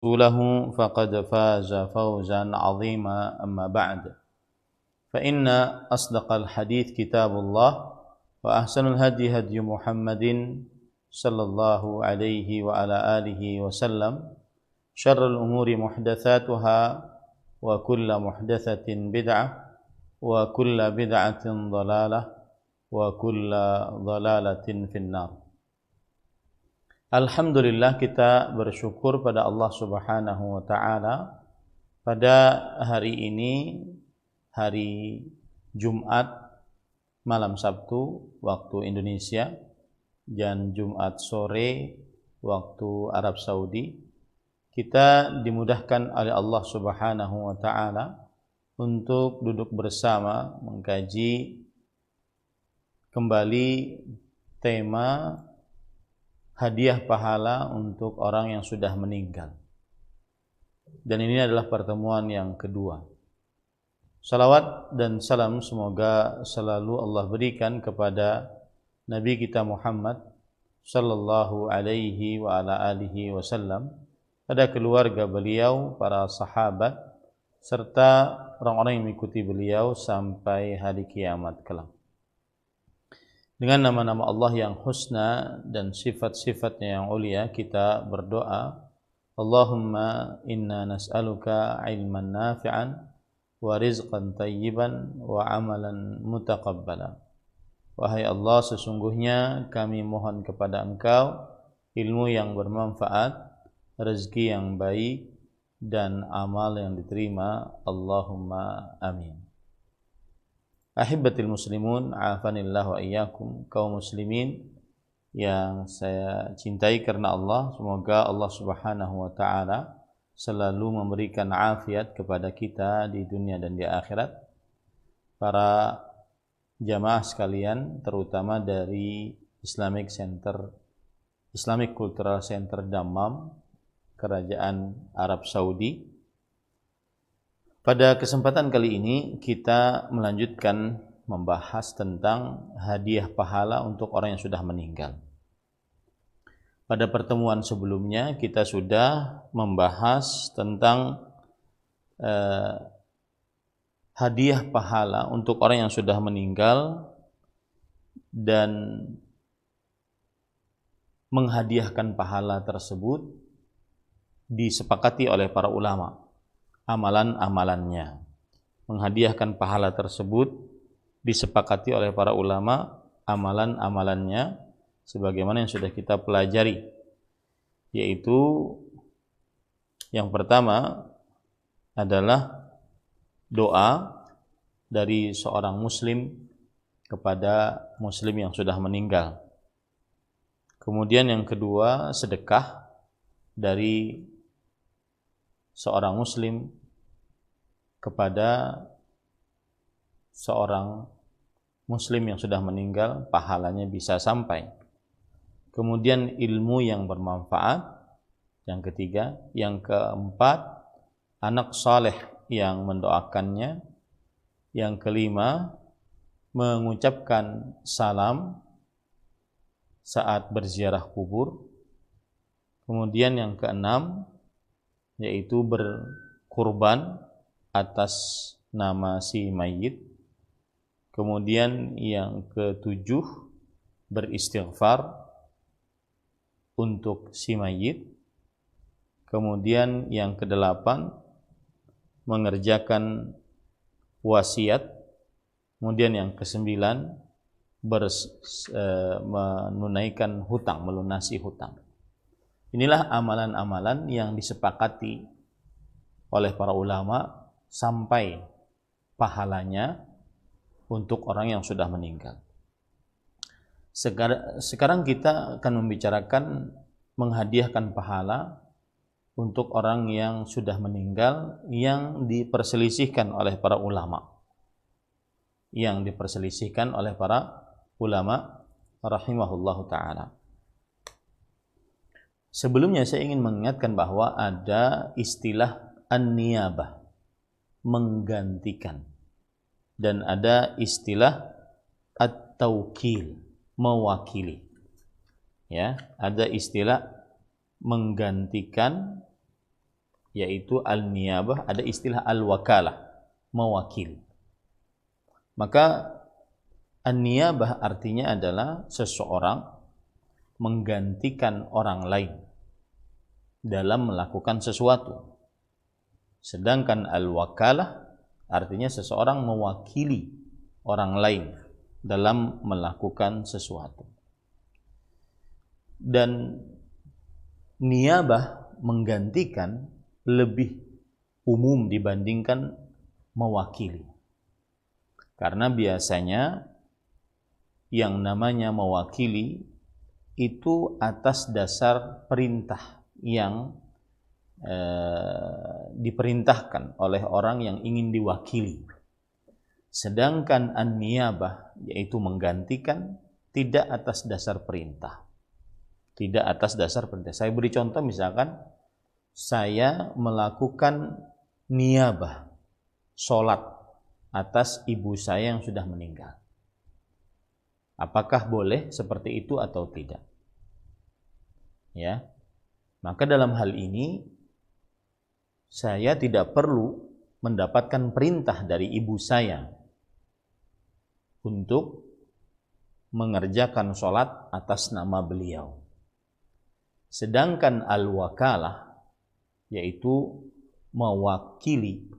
ورسوله فقد فاز فوزا عظيما أما بعد فإن أصدق الحديث كتاب الله وأحسن الهدي هدي محمد صلى الله عليه وعلى آله وسلم شر الأمور محدثاتها وكل محدثة بدعة وكل بدعة ضلالة وكل ضلالة في النار. Alhamdulillah, kita bersyukur pada Allah Subhanahu wa taala pada hari ini, hari Jumat malam Sabtu waktu Indonesia dan Jumat sore waktu Arab Saudi, kita dimudahkan oleh Allah Subhanahu wa taala untuk duduk bersama mengkaji kembali tema hadiah pahala untuk orang yang sudah meninggal. Dan ini adalah pertemuan yang kedua. Salawat dan salam semoga selalu Allah berikan kepada Nabi kita Muhammad sallallahu alaihi wa ala alihi wasallam, pada keluarga beliau, para sahabat, serta orang-orang yang mengikuti beliau sampai hari kiamat kelak. Dengan nama-nama Allah yang husna dan sifat-sifatnya yang ulia, kita berdoa, Allahumma inna nas'aluka ilman nafi'an wa rizqan tayyiban wa amalan mutaqabbala. Wahai Allah, sesungguhnya kami mohon kepada Engkau ilmu yang bermanfaat, rezeki yang baik, dan amal yang diterima. Allahumma amin. Ahibbatil muslimun, afanillah wa iyyakum, kaum muslimin yang saya cintai karena Allah, semoga Allah Subhanahu wa taala selalu memberikan afiat kepada kita di dunia dan di akhirat. Para jamaah sekalian, terutama dari Islamic Cultural Center Dammam, Kerajaan Arab Saudi. Pada kesempatan kali ini kita melanjutkan membahas tentang hadiah pahala untuk orang yang sudah meninggal. Pada pertemuan sebelumnya kita sudah membahas tentang hadiah pahala untuk orang yang sudah meninggal dan menghadiahkan pahala tersebut disepakati oleh para ulama. Amalan-amalannya, menghadiahkan pahala tersebut disepakati oleh para ulama, amalan-amalannya sebagaimana yang sudah kita pelajari, yaitu yang pertama adalah doa dari seorang muslim kepada muslim yang sudah meninggal. Kemudian yang kedua, sedekah dari seorang muslim kepada seorang muslim yang sudah meninggal, pahalanya bisa sampai. Kemudian ilmu yang bermanfaat, yang ketiga. Yang keempat, anak saleh yang mendoakannya. Yang kelima, mengucapkan salam saat berziarah kubur. Kemudian yang keenam, yaitu berkurban atas nama si mayit. Kemudian yang ketujuh, beristighfar untuk si mayit. Kemudian yang kedelapan, mengerjakan wasiat. Kemudian yang kesembilan, menunaikan hutang, melunasi hutang. Inilah amalan-amalan yang disepakati oleh para ulama sampai pahalanya untuk orang yang sudah meninggal. Sekarang kita akan membicarakan menghadiahkan pahala untuk orang yang sudah meninggal yang diperselisihkan oleh para ulama. Yang diperselisihkan oleh para ulama rahimahullahu ta'ala. Sebelumnya saya ingin mengingatkan bahwa ada istilah an-niyabah, menggantikan, dan ada istilah at-taukil, mewakili. Ya, ada istilah menggantikan yaitu al-niyabah, ada istilah al-wakalah, mewakili. Maka an-niyabah artinya adalah seseorang menggantikan orang lain dalam melakukan sesuatu. Sedangkan al-wakalah artinya seseorang mewakili orang lain dalam melakukan sesuatu. Dan niyabah menggantikan lebih umum dibandingkan mewakili. Karena biasanya yang namanya mewakili itu atas dasar perintah yang diperintahkan oleh orang yang ingin diwakili. Sedangkan an-niyabah, yaitu menggantikan, tidak atas dasar perintah. Tidak atas dasar perintah. Saya beri contoh, misalkan saya melakukan niyabah, sholat atas ibu saya yang sudah meninggal. Apakah boleh seperti itu atau tidak? Ya. Maka dalam hal ini saya tidak perlu mendapatkan perintah dari ibu saya untuk mengerjakan sholat atas nama beliau. Sedangkan al-wakalah, yaitu mewakili,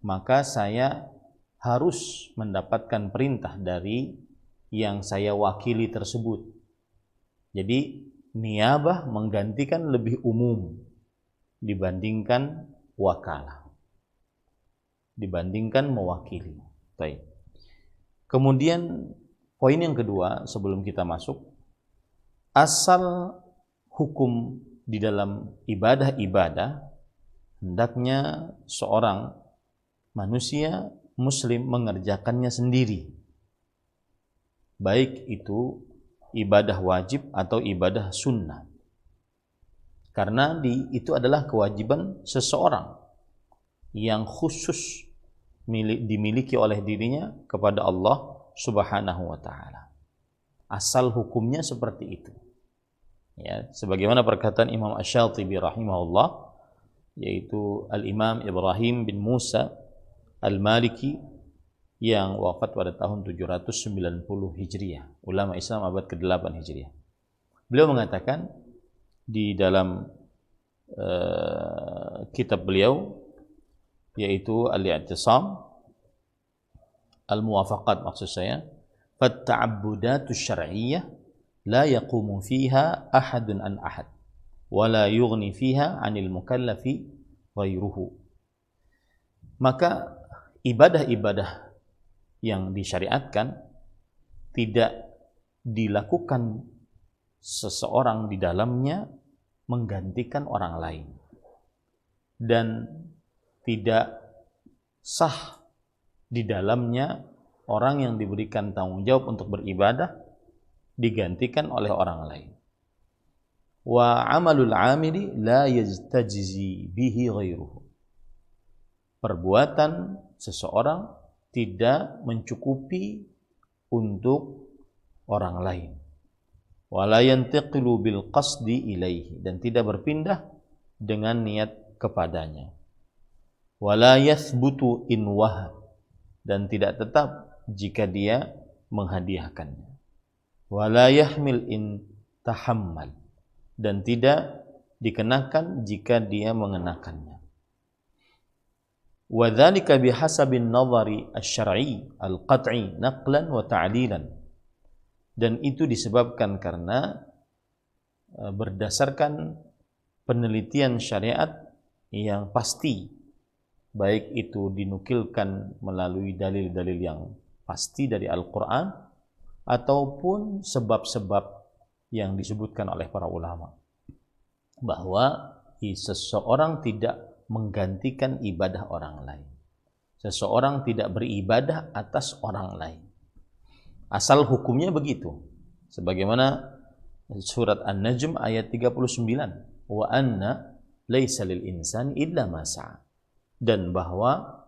maka saya harus mendapatkan perintah dari yang saya wakili tersebut. Jadi niyabah menggantikan lebih umum dibandingkan wakalah, dibandingkan mewakili. Baik. Kemudian poin yang kedua sebelum kita masuk, asal hukum di dalam ibadah-ibadah, hendaknya seorang manusia muslim mengerjakannya sendiri, baik itu ibadah wajib atau ibadah sunnah. Karena itu adalah kewajiban seseorang yang khusus dimiliki oleh dirinya kepada Allah Subhanahu wa taala. Asal hukumnya seperti itu. Ya, sebagaimana perkataan Imam Asy-Syatibi rahimahullah, yaitu Al-Imam Ibrahim bin Musa Al-Maliki yang wafat pada tahun 790 Hijriah, ulama Islam abad ke-8 Hijriah. Beliau mengatakan di dalam kitab beliau, yaitu Al-I'tisam, Al-Muwafaqat maksud saya, "Fat-ta'abbudatu syar'iyyah la yaqumu fiha ahadun an ahad wa la yughni fiha 'anil mukallafi ghairuhu." Maka ibadah-ibadah yang disyariatkan tidak dilakukan seseorang di dalamnya menggantikan orang lain, dan tidak sah di dalamnya orang yang diberikan tanggung jawab untuk beribadah digantikan oleh orang lain. Wa amalul amili la yajtajizi bihi ghairuhu. Perbuatan seseorang tidak mencukupi untuk orang lain. Wa la yantaqilu bil qasdi ilaihi, dan tidak berpindah dengan niat kepadanya. Wa la yathbutu in wahab, dan tidak tetap jika dia menghadiahkannya. Wa la yahmil in tahammal, dan tidak dikenakan jika dia mengenakannya. Wa dzalika bihasabin nadhari asy-syar'i al-qat'i naqlan wa ta'dilan, dan itu disebabkan karena berdasarkan penelitian syariat yang pasti, baik itu dinukilkan melalui dalil-dalil yang pasti dari Al-Quran ataupun sebab-sebab yang disebutkan oleh para ulama, bahwa seseorang tidak menggantikan ibadah orang lain. Seseorang tidak beribadah atas orang lain. Asal hukumnya begitu. Sebagaimana surat An-Najm ayat 39, wa anna laisa lil insani illa ma sa'a, dan bahwa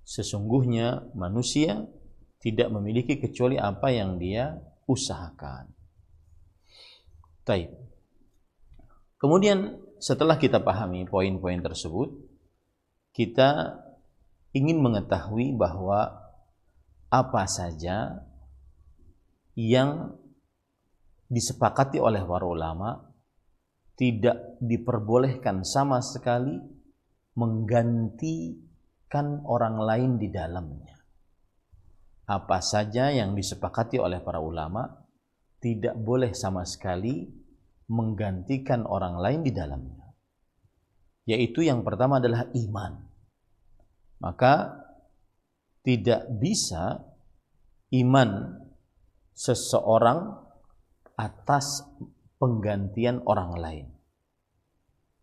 sesungguhnya manusia tidak memiliki kecuali apa yang dia usahakan. Taib. Kemudian setelah kita pahami poin-poin tersebut, kita ingin mengetahui bahwa apa saja yang disepakati oleh para ulama tidak diperbolehkan sama sekali menggantikan orang lain di dalamnya. Apa saja yang disepakati oleh para ulama tidak boleh sama sekali menggantikan orang lain di dalamnya. Yaitu yang pertama adalah iman. Maka tidak bisa iman seseorang atas penggantian orang lain.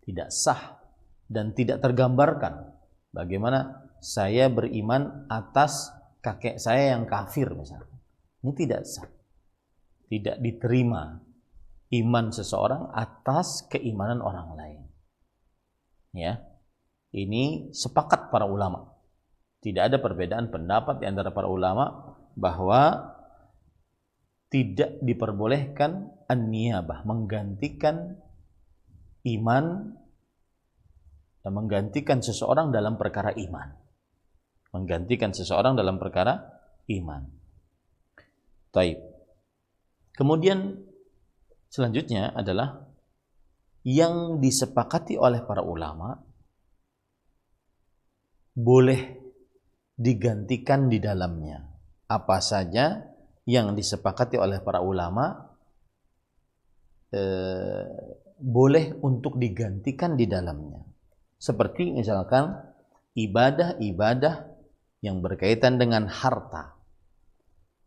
Tidak sah dan tidak tergambarkan. Bagaimana saya beriman atas kakek saya yang kafir misalnya. Ini tidak sah. Tidak diterima iman seseorang atas keimanan orang lain. Ya. Ini sepakat para ulama. Tidak ada perbedaan pendapat di antara para ulama bahwa tidak diperbolehkan an-niyabah, menggantikan iman dan menggantikan seseorang dalam perkara iman. Menggantikan seseorang dalam perkara iman. Taib. Kemudian selanjutnya adalah yang disepakati oleh para ulama boleh digantikan di dalamnya. Apa saja yang disepakati oleh para ulama boleh untuk digantikan di dalamnya. Seperti misalkan ibadah-ibadah yang berkaitan dengan harta,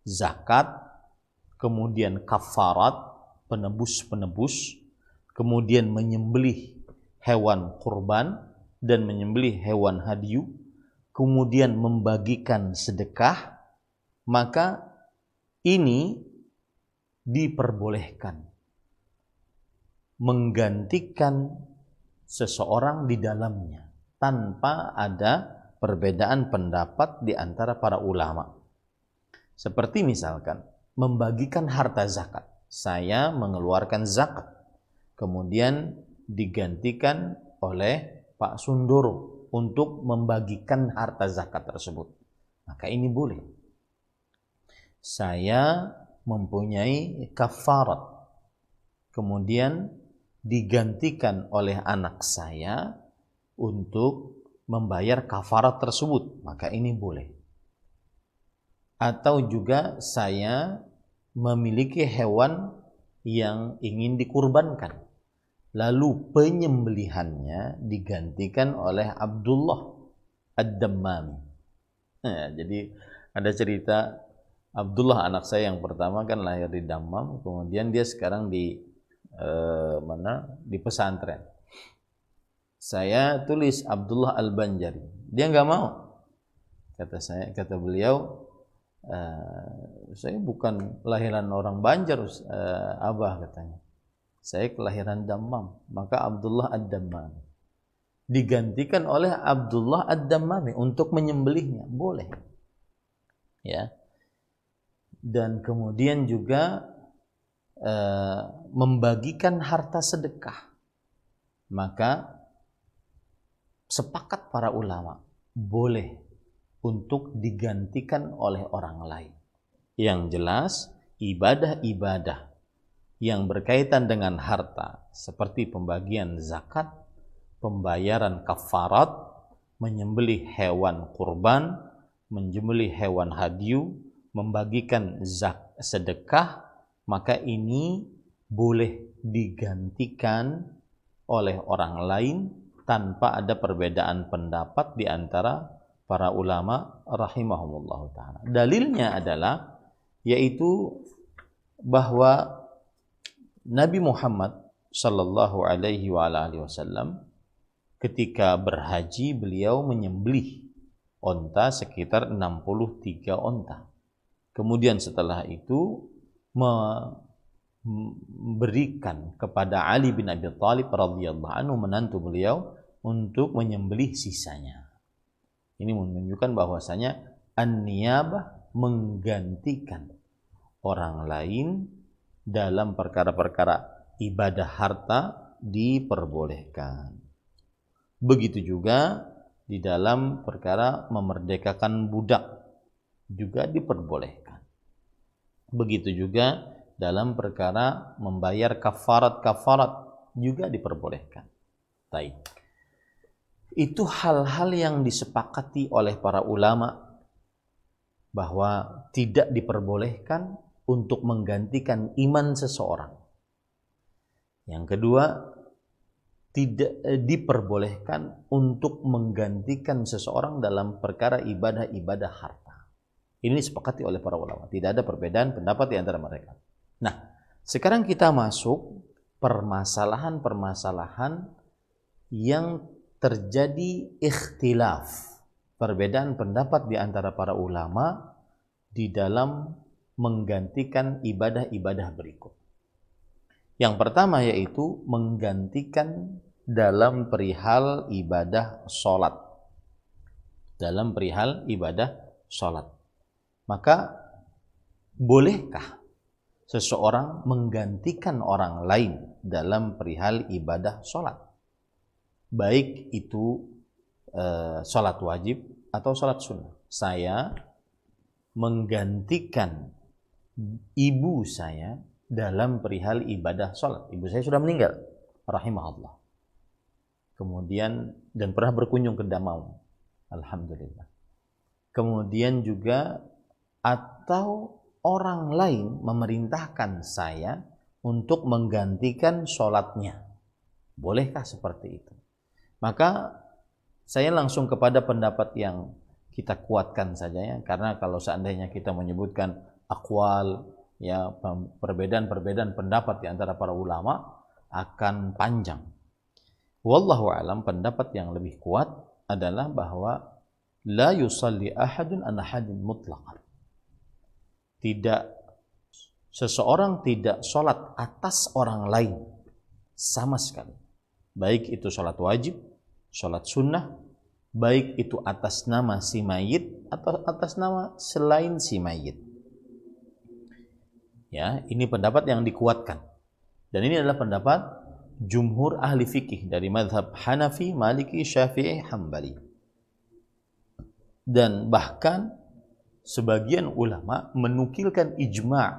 zakat, kemudian kafarat, penebus-penebus, kemudian menyembelih hewan kurban dan menyembelih hewan hadyu, kemudian membagikan sedekah, maka ini diperbolehkan menggantikan seseorang di dalamnya tanpa ada perbedaan pendapat di antara para ulama. Seperti misalkan membagikan harta zakat. Saya mengeluarkan zakat, kemudian digantikan oleh Pak Sundoro untuk membagikan harta zakat tersebut. Maka ini boleh. Saya mempunyai kafarat, kemudian digantikan oleh anak saya untuk membayar kafarat tersebut, maka ini boleh. Atau juga saya memiliki hewan yang ingin dikurbankan, lalu penyembelihannya digantikan oleh Abdullah Ad-Dammami. Nah, jadi ada cerita Abdullah anak saya yang pertama kan lahir di Dammam, kemudian dia sekarang di di pesantren. Saya tulis Abdullah Al-Banjari, dia nggak mau. Kata beliau, saya bukan lahiran orang Banjar, Abah katanya. Saya kelahiran Dammam, maka Abdullah Ad-Dammami. Digantikan oleh Abdullah Ad-Dammami untuk menyembelihnya, boleh. Ya. Dan kemudian juga membagikan harta sedekah. Maka sepakat para ulama boleh untuk digantikan oleh orang lain. Yang jelas ibadah-ibadah yang berkaitan dengan harta seperti pembagian zakat, pembayaran kafarat, menyembelih hewan kurban, menyembelih hewan hadyu, membagikan sedekah, maka ini boleh digantikan oleh orang lain tanpa ada perbedaan pendapat di antara para ulama rahimahumullah ta'ala. Dalilnya adalah yaitu bahwa Nabi Muhammad sallallahu alaihi wasallam ketika berhaji beliau menyembelih onta sekitar 63 onta. Kemudian setelah itu memberikan kepada Ali bin Abi Thalib radhiyallahu anhu, menantu beliau, untuk menyembelih sisanya. Ini menunjukkan bahwasanya an-niyabah menggantikan orang lain dalam perkara-perkara ibadah harta diperbolehkan. Begitu juga di dalam perkara memerdekakan budak juga diperbolehkan. Begitu juga dalam perkara membayar kafarat juga diperbolehkan. Baik. Itu hal-hal yang disepakati oleh para ulama bahwa tidak diperbolehkan untuk menggantikan iman seseorang. Yang kedua, tidak diperbolehkan untuk menggantikan seseorang dalam perkara ibadah-ibadah harta. Ini disepakati oleh para ulama. Tidak ada perbedaan pendapat di antara mereka. Nah, sekarang kita masuk permasalahan-permasalahan yang terjadi ikhtilaf, perbedaan pendapat di antara para ulama di dalam menggantikan ibadah-ibadah berikut. Yang pertama yaitu menggantikan dalam perihal ibadah sholat. Dalam perihal ibadah sholat. Maka bolehkah seseorang menggantikan orang lain dalam perihal ibadah sholat? Baik itu sholat wajib atau sholat sunnah. Saya menggantikan ibu saya dalam perihal ibadah sholat. Ibu saya sudah meninggal, rahimahullah. Kemudian, dan pernah berkunjung ke Damau, alhamdulillah. Kemudian juga, atau orang lain memerintahkan saya untuk menggantikan sholatnya. Bolehkah seperti itu? Maka, saya langsung kepada pendapat yang kita kuatkan saja ya, karena kalau seandainya kita menyebutkan aqwal, ya perbedaan-perbedaan pendapat di antara para ulama akan panjang. Wallahu a'lam, pendapat yang lebih kuat adalah bahwa la yusalli ahadun an ahadin mutlaqan. Tidak, seseorang tidak sholat atas orang lain sama sekali. Baik itu sholat wajib, sholat sunnah, baik itu atas nama si mayit atau atas nama selain si mayit. Ya, ini pendapat yang dikuatkan. Dan ini adalah pendapat jumhur ahli fikih dari mazhab Hanafi, Maliki, Syafi'i, Hambali. Dan bahkan sebagian ulama menukilkan ijma'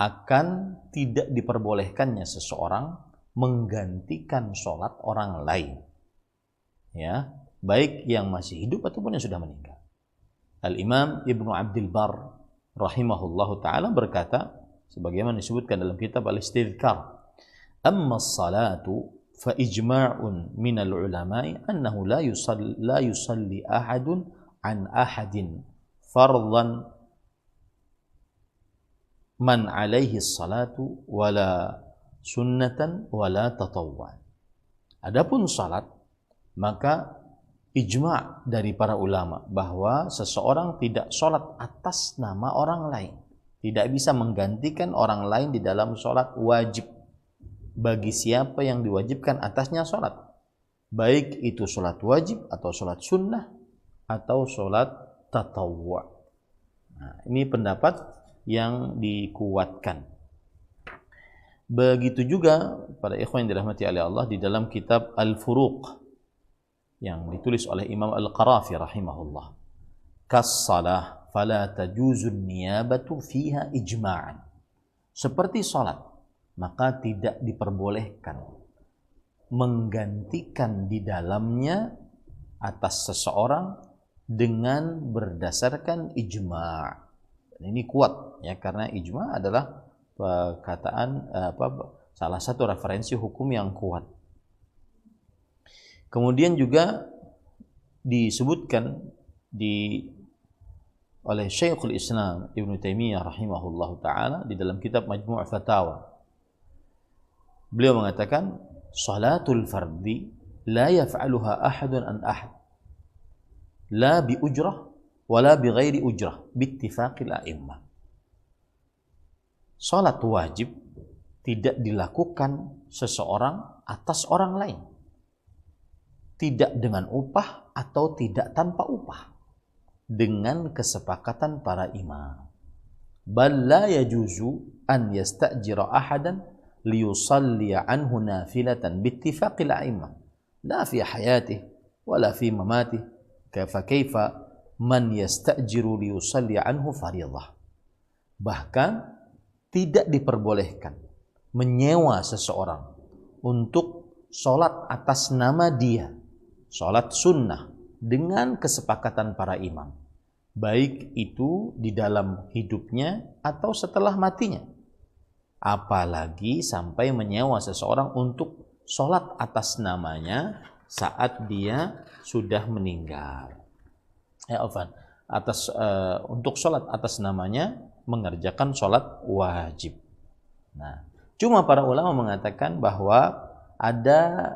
akan tidak diperbolehkannya seseorang menggantikan sholat orang lain. Ya, baik yang masih hidup ataupun yang sudah meninggal. Al-Imam Ibnu Abdul Bar rahimahullahu ta'ala berkata, sebagaimana disebutkan dalam kitab Al-Istidhkar, amma as-salatu fa ijma'un minal ulama'i annahu la yusalli ahadun an ahadin fardhan man alaihi as-salatu wala sunnatan wala tatawwan. Adapun salat, maka ijma' dari para ulama bahwa seseorang tidak sholat atas nama orang lain. Tidak bisa menggantikan orang lain di dalam sholat wajib. Bagi siapa yang diwajibkan atasnya sholat. Baik itu sholat wajib atau sholat sunnah atau sholat tatawwu'. Nah, ini pendapat yang dikuatkan. Begitu juga para ikhwan yang dirahmati oleh Allah di dalam kitab Al-Furuq yang ditulis oleh Imam Al-Qarafi rahimahullah. Kas-salah fala tajuzun niyabatu fiha ijma'an. Seperti salat, maka tidak diperbolehkan menggantikan di dalamnya atas seseorang dengan berdasarkan ijma'. Ini kuat ya, karena ijma' adalah perkataan salah satu referensi hukum yang kuat. Kemudian juga disebutkan oleh Syekhul Islam Ibnu Taimiyah rahimahullahu taala di dalam kitab Majmu' Fatawa. Beliau mengatakan, salatul fardi la yaf'aluha ahadun an ahad. La bi ujrah wala bi ghairi ujrah bittifaqil a'immah. Salat wajib tidak dilakukan seseorang atas orang lain. Tidak dengan upah atau tidak tanpa upah, dengan kesepakatan para imam. Bal la yajuzu an yasta'jira ahadan liyusalli anhu nafilatan bittifaqil a'immah la fi hayatihi wala fi mamatih kaifa man yastajiru liyusalli anhu fardhah. Bahkan tidak diperbolehkan menyewa seseorang untuk sholat atas nama dia, sholat sunnah dengan kesepakatan para imam, baik itu di dalam hidupnya atau setelah matinya. Apalagi sampai menyewa seseorang untuk sholat atas namanya saat dia sudah meninggal. Untuk sholat atas namanya mengerjakan sholat wajib. Nah, cuma para ulama mengatakan bahwa ada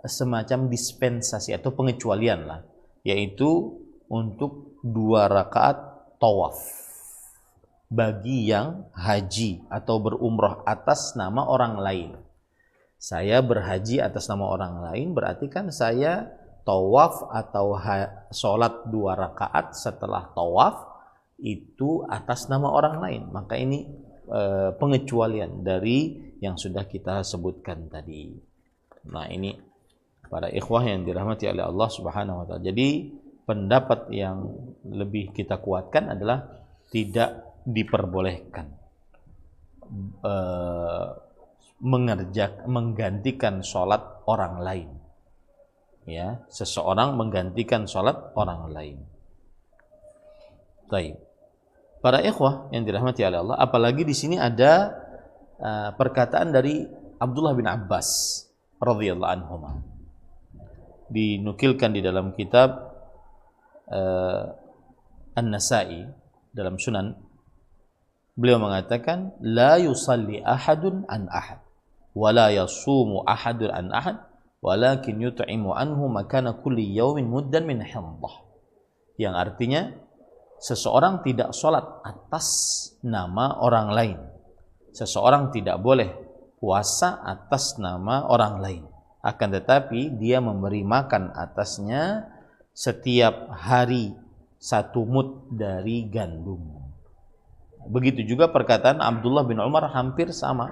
semacam dispensasi atau pengecualian lah, yaitu untuk 2 rakaat tawaf bagi yang haji atau berumrah atas nama orang lain. Saya berhaji atas nama orang lain, berarti kan saya tawaf atau sholat 2 rakaat setelah tawaf itu atas nama orang lain. Maka ini pengecualian dari yang sudah kita sebutkan tadi. Nah, ini para ikhwah yang dirahmati oleh Allah Subhanahu wa taala. Jadi pendapat yang lebih kita kuatkan adalah tidak diperbolehkan menggantikan sholat orang lain. Ya, seseorang menggantikan sholat orang lain. Baik. Para ikhwah yang dirahmati oleh Allah, apalagi di sini ada perkataan dari Abdullah bin Abbas radhiyallahu anhuma. Dinukilkan di dalam kitab An-Nasa'i dalam Sunan. Beliau mengatakan, la yusalli ahadun an ahad wa la yasumu ahadun an ahad walakin yut'imu anhu makana kulli yawmin muddan min hindah. Yang artinya seseorang tidak sholat atas nama orang lain. Seseorang tidak boleh puasa atas nama orang lain. Akan tetapi dia memberi makan atasnya setiap hari 1 mud dari gandum. Begitu juga perkataan Abdullah bin Umar hampir sama.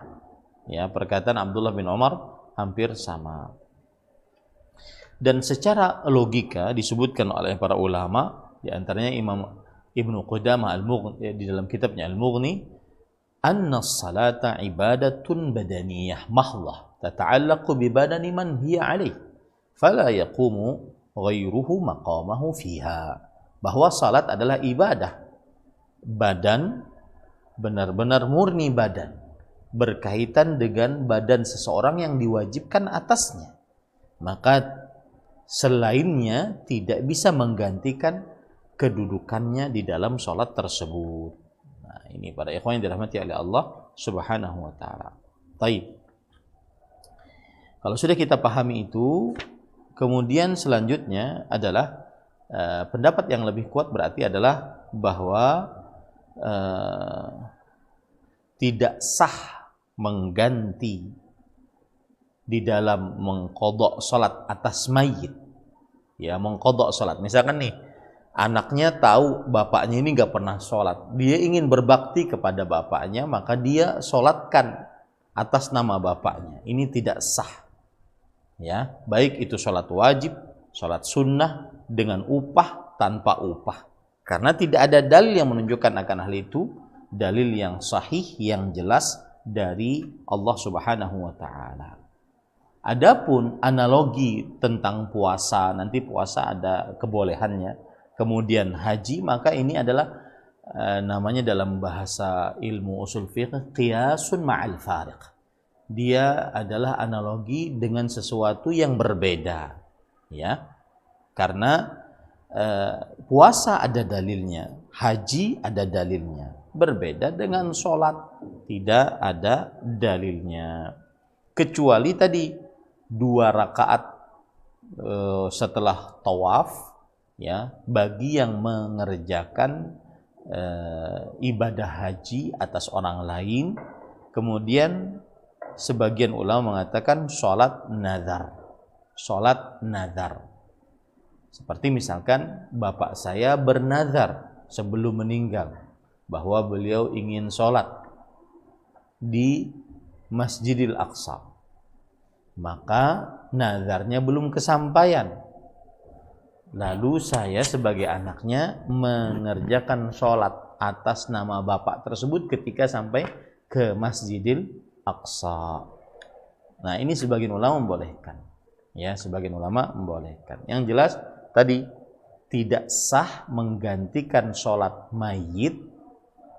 Ya, perkataan Abdullah bin Umar hampir sama. Dan secara logika disebutkan oleh para ulama, di antaranya Imam Ibnu Qudamah Al-Mughni di dalam kitabnya Al-Mughni, anna salata ibadatun badaniyah mahdhah tata'allaqu bi badani man hiya alaih fala yaqumu ghairuhu maqamahu fiha. Bahwa salat adalah ibadah badan, benar-benar murni badan, berkaitan dengan badan seseorang yang diwajibkan atasnya. Maka selainnya tidak bisa menggantikan kedudukannya di dalam sholat tersebut. Nah, ini para ikhwan yang dirahmati oleh Allah Subhanahu wa taala. Baik. Kalau sudah kita pahami itu, kemudian selanjutnya adalah pendapat yang lebih kuat berarti adalah bahwa tidak sah mengganti di dalam mengqadha salat atas mayit. Ya, mengqadha salat. Misalkan nih, anaknya tahu bapaknya ini nggak pernah sholat, dia ingin berbakti kepada bapaknya, maka dia sholatkan atas nama bapaknya. Ini tidak sah. Ya, baik itu sholat wajib, sholat sunnah dengan upah, tanpa upah. Karena tidak ada dalil yang menunjukkan akan hal itu, dalil yang sahih, yang jelas dari Allah Subhanahu wa taala. Adapun analogi tentang puasa, nanti puasa ada kebolehannya. Kemudian haji, maka ini adalah namanya dalam bahasa ilmu usul fiqh qiyasun ma'al fariq. Dia adalah analogi dengan sesuatu yang berbeda, ya. Karena puasa ada dalilnya, haji ada dalilnya. Berbeda dengan sholat, tidak ada dalilnya. Kecuali tadi 2 rakaat setelah tawaf, ya, bagi yang mengerjakan ibadah haji atas orang lain. Kemudian sebagian ulama mengatakan sholat nazar. Sholat nazar. Seperti misalkan bapak saya bernazar sebelum meninggal bahwa beliau ingin sholat di Masjidil Aqsa. Maka nazarnya belum kesampaian. Lalu saya sebagai anaknya mengerjakan sholat atas nama bapak tersebut ketika sampai ke Masjidil Aqsa. Nah, ini sebagian ulama membolehkan. Ya, sebagian ulama membolehkan. Yang jelas tadi tidak sah menggantikan sholat mayit,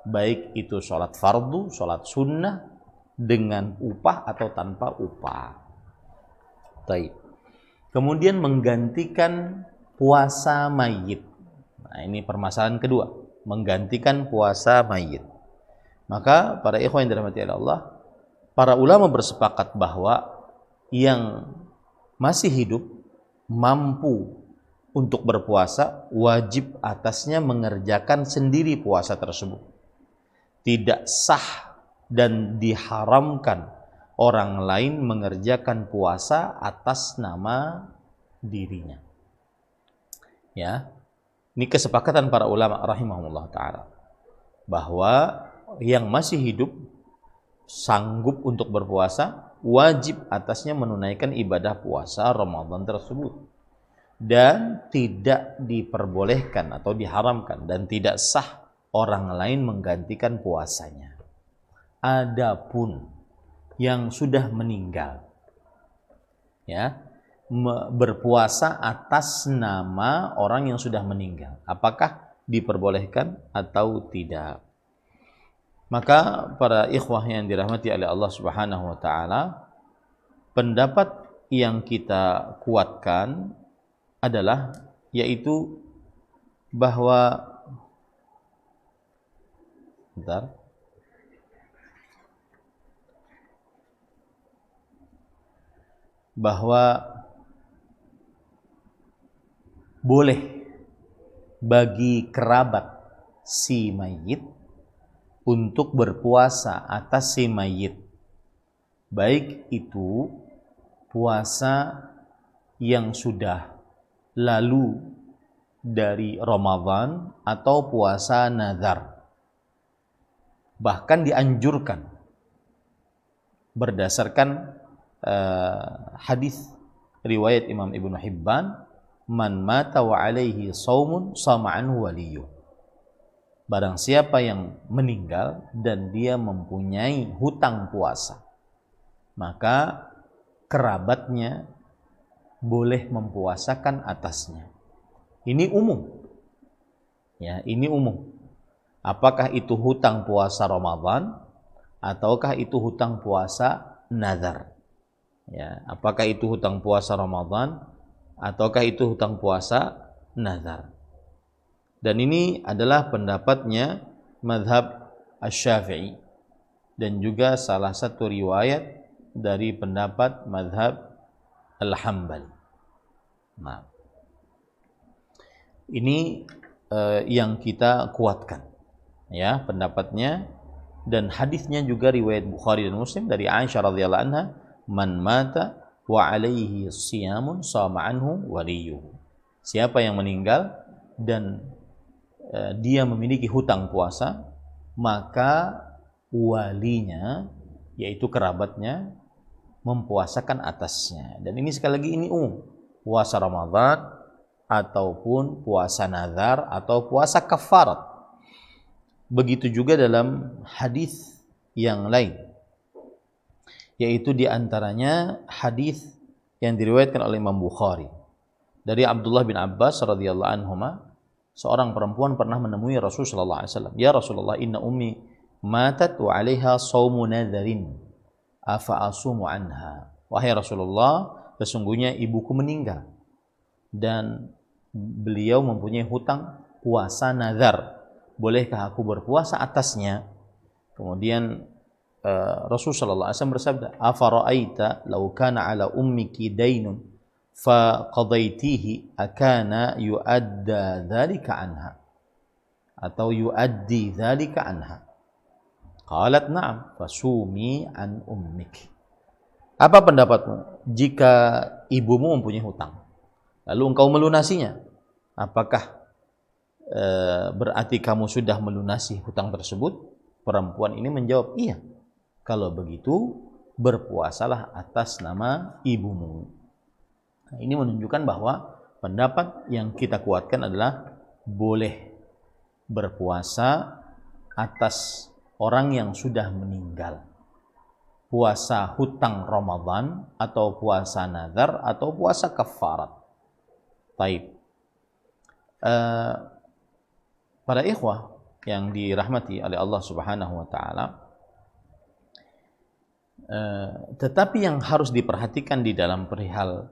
baik itu sholat fardu, sholat sunnah, dengan upah atau tanpa upah. Baik. Kemudian menggantikan puasa mayit. Nah, ini permasalahan kedua, menggantikan puasa mayit. Maka para ikhwan yang dirahmati Allah, para ulama bersepakat bahwa yang masih hidup mampu untuk berpuasa, wajib atasnya mengerjakan sendiri puasa tersebut. Tidak sah dan diharamkan orang lain mengerjakan puasa atas nama dirinya. Ya, ini kesepakatan para ulama rahimahumullah ta'ala, bahwa yang masih hidup sanggup untuk berpuasa, wajib atasnya menunaikan ibadah puasa Ramadan tersebut, dan tidak diperbolehkan atau diharamkan dan tidak sah orang lain menggantikan puasanya. Adapun yang sudah meninggal, ya, berpuasa atas nama orang yang sudah meninggal, apakah diperbolehkan atau tidak? Maka para ikhwah yang dirahmati oleh Allah Subhanahu wa taala, pendapat yang kita kuatkan adalah yaitu bahwa boleh bagi kerabat si mayit untuk berpuasa atas si mayit, baik itu puasa yang sudah lalu dari Ramadan atau puasa nazar. Bahkan dianjurkan berdasarkan hadis riwayat Imam Ibnu Hibban, man mata wa alaihi saumun sama anhu waliyyu. Barang siapa yang meninggal dan dia mempunyai hutang puasa, maka kerabatnya boleh mempuasakan atasnya. Ini umum. Ya, ini umum. Apakah itu hutang puasa Ramadan ataukah itu hutang puasa nazar? Ya, apakah itu hutang puasa Ramadan ataukah itu hutang puasa nazar? Dan ini adalah pendapatnya mazhab Asy-Syafi'i dan juga salah satu riwayat dari pendapat mazhab Al-Hambali. Nah, ini yang kita kuatkan, ya, pendapatnya, dan hadisnya juga riwayat Bukhari dan Muslim dari Aisyah radhiyallahu anha, man mata wa alaihi siyamun sama anhu waliyuhu. Siapa yang meninggal dan dia memiliki hutang puasa, maka walinya, yaitu kerabatnya, mempuasakan atasnya. Dan ini sekali lagi ini umum, puasa Ramadan ataupun puasa nazar atau puasa kafarat. Begitu juga dalam hadis yang lain, yaitu diantaranya hadis yang diriwayatkan oleh Imam Bukhari dari Abdullah bin Abbas radhiyallahu anhuma. Seorang perempuan pernah menemui Rasulullah SAW. Ya Rasulullah, inna ummi matat wa alaiha shaumu nadharin afa asumu anha. Wahai Rasulullah, sesungguhnya ibuku meninggal dan beliau mempunyai hutang puasa nazar. Bolehkah aku berpuasa atasnya? Kemudian Rasulullah SAW bersabda, afara'aita law kana ala ummiki dainun faqadaitihi akana yuadda dzalika anha atau yuaddi dzalika anha. Qalat na'am fasumi an ummik. Apa pendapatmu jika ibumu mempunyai hutang lalu engkau melunasinya? Apakah berarti kamu sudah melunasi hutang tersebut? Perempuan ini menjawab, iya. Kalau begitu berpuasalah atas nama ibumu. Nah, ini menunjukkan bahwa pendapat yang kita kuatkan adalah boleh berpuasa atas orang yang sudah meninggal. Puasa hutang Ramadan atau puasa nazar atau puasa kafarat. Baik. Para ikhwah yang dirahmati oleh Allah Subhanahu wa taala, tetapi yang harus diperhatikan di dalam perihal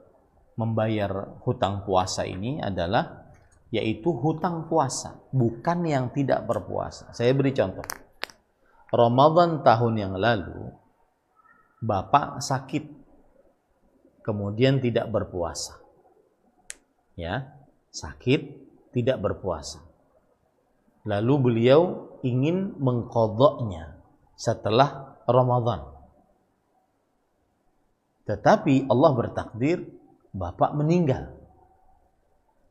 membayar hutang puasa ini adalah yaitu hutang puasa, bukan yang tidak berpuasa. Saya beri contoh. Ramadan tahun yang lalu bapak sakit, kemudian tidak berpuasa. Ya, sakit, tidak berpuasa. Lalu beliau ingin mengqadha'nya setelah Ramadan. Tetapi Allah bertakdir bapak meninggal.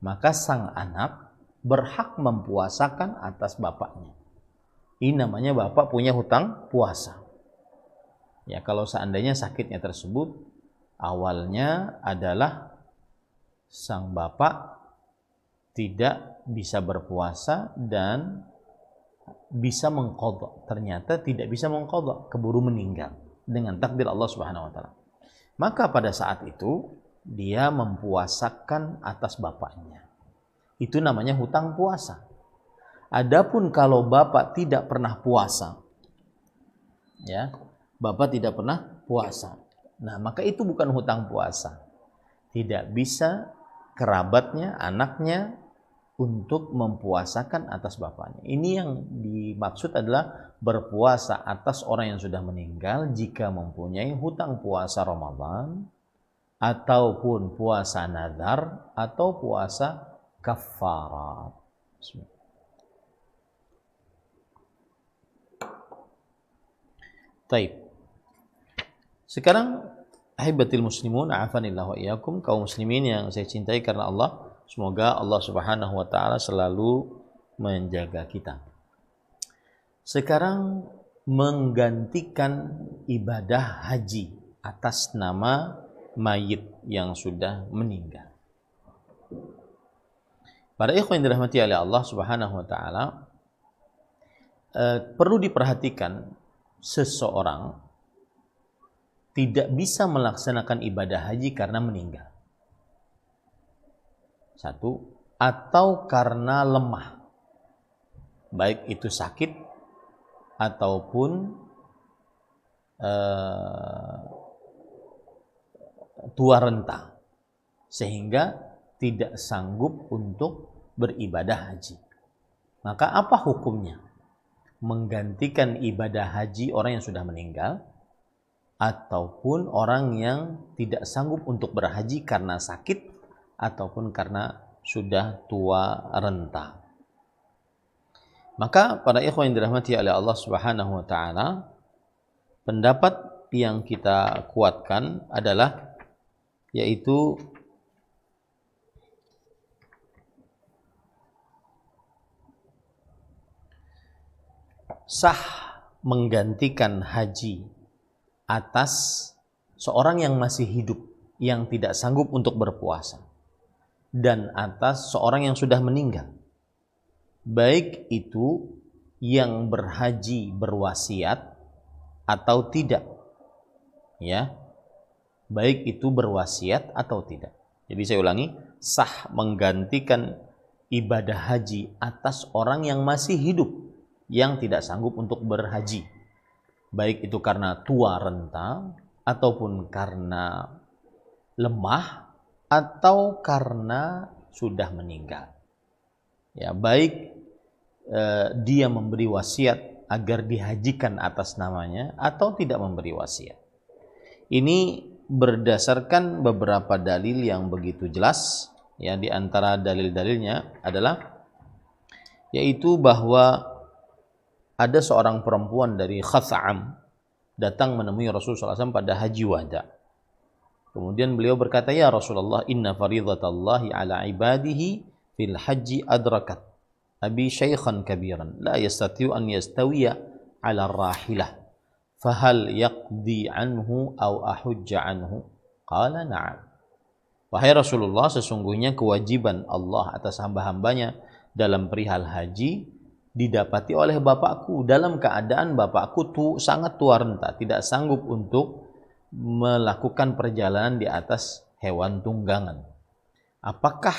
Maka sang anak berhak mempuasakan atas bapaknya. Ini namanya bapak punya hutang puasa. Ya, kalau seandainya sakitnya tersebut awalnya adalah sang bapak tidak bisa berpuasa dan bisa mengqadha. Ternyata tidak bisa mengqadha, keburu meninggal dengan takdir Allah Subhanahu wa taala. Maka pada saat itu dia mempuasakan atas bapaknya. Itu namanya hutang puasa. Adapun kalau bapak tidak pernah puasa, ya, bapak tidak pernah puasa. Nah, maka itu bukan hutang puasa. Tidak bisa kerabatnya, anaknya untuk mempuasakan atas bapaknya. Ini yang dimaksud adalah berpuasa atas orang yang sudah meninggal jika mempunyai hutang puasa Ramadan ataupun puasa nazar atau puasa kafarat. Baik. Sekarang ahibatil muslimun, a'afanillah wa iyyakum, kaum muslimin yang saya cintai karena Allah, semoga Allah Subhanahu wa taala selalu menjaga kita. Sekarang menggantikan ibadah haji atas nama mayit yang sudah meninggal. Para ikhwan yang dirahmati oleh Allah Subhanahu wa taala, perlu diperhatikan seseorang tidak bisa melaksanakan ibadah haji karena meninggal. Satu, atau karena lemah. Baik itu sakit ataupun tua renta. Sehingga tidak sanggup untuk beribadah haji. Maka apa hukumnya? Menggantikan ibadah haji orang yang sudah meninggal ataupun orang yang tidak sanggup untuk berhaji karena sakit ataupun karena sudah tua renta. Maka para ikhwan yang dirahmati oleh Allah Subhanahu wa taala, pendapat yang kita kuatkan adalah yaitu sah menggantikan haji atas seorang yang masih hidup yang tidak sanggup untuk berpuasa dan atas seorang yang sudah meninggal, baik itu yang berhaji berwasiat atau tidak, ya, baik itu berwasiat atau tidak. Jadi saya ulangi, sah menggantikan ibadah haji atas orang yang masih hidup yang tidak sanggup untuk berhaji, baik itu karena tua renta ataupun karena lemah atau karena sudah meninggal. Ya, baik dia memberi wasiat agar dihajikan atas namanya atau tidak memberi wasiat. Ini berdasarkan beberapa dalil yang begitu jelas. Ya, di antara dalil-dalilnya adalah yaitu bahwa ada seorang perempuan dari Khatha'am datang menemui Rasulullah SAW pada haji wada. Kemudian beliau berkata, "Ya Rasulullah, inna faridatallahi ala ibadihi fil haji adrakat abi syaikhan kabiran la yastati'u an yastawiya ala rahilah fahal yaqdi anhu aw ahujja anhu? Qala na'am. Wahai Rasulullah, sesungguhnya kewajiban Allah atas hamba-hambanya dalam perihal haji didapati oleh bapakku dalam keadaan bapakku sangat tua renta, tidak sanggup untuk melakukan perjalanan di atas hewan tunggangan. Apakah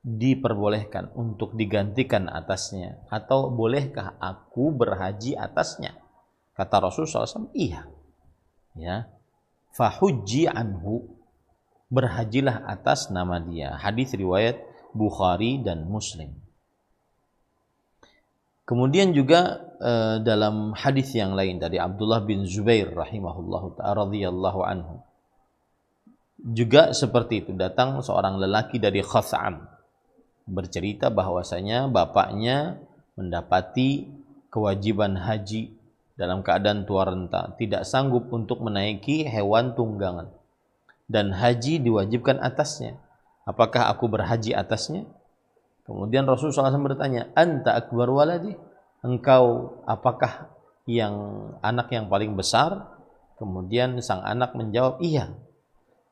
diperbolehkan untuk digantikan atasnya, atau bolehkah aku berhaji atasnya? Kata Rasulullah SAW, iya. Ya, fahujji anhu, berhajilah atas nama dia. Hadis riwayat Bukhari dan Muslim. Kemudian juga dalam hadis yang lain dari Abdullah bin Zubair rahimahullahu ta'ala radhiyallahu anhu, juga seperti itu, datang seorang lelaki dari Khath'am bercerita bahwasanya bapaknya mendapati kewajiban haji dalam keadaan tua renta, tidak sanggup untuk menaiki hewan tunggangan, dan haji diwajibkan atasnya. Apakah aku berhaji atasnya? Kemudian Rasulullah SAW bertanya, anta akbar waladi? Engkau apakah anak yang paling besar? Kemudian sang anak menjawab, iya.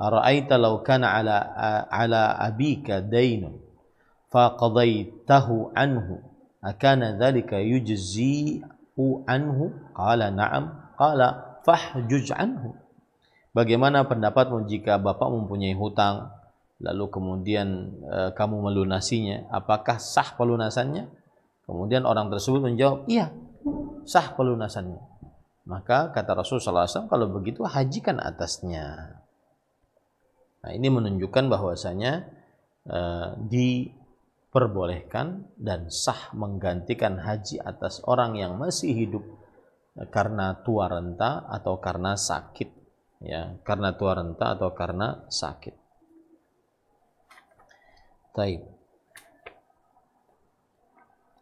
Ara'aita law kana ala abika dainun faqadaitahu anhu akana dzalika yujzi'u anhu? Qala na'am. Qala fahjuj anhu. Bagaimana pendapatmu jika bapak mempunyai hutang, lalu kemudian kamu melunasinya? Apakah sah pelunasannya? Kemudian orang tersebut menjawab, iya, sah pelunasannya. Maka kata Rasulullah SAW, kalau begitu hajikan atasnya. Nah, ini menunjukkan bahwasanya diperbolehkan dan sah menggantikan haji atas orang yang masih hidup karena tua renta atau karena sakit. Ya, karena tua renta atau karena sakit. Taib.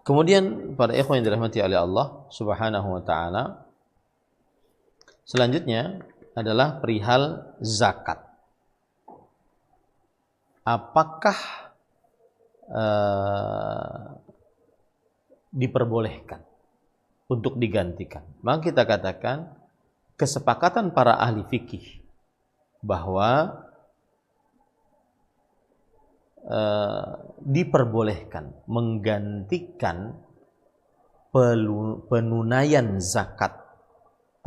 Kemudian para ikhwan yang dirahmati oleh Allah Subhanahu wa taala, selanjutnya adalah perihal zakat. Apakah diperbolehkan untuk digantikan? Maka kita katakan kesepakatan para ahli fikih bahwa diperbolehkan menggantikan penunaian zakat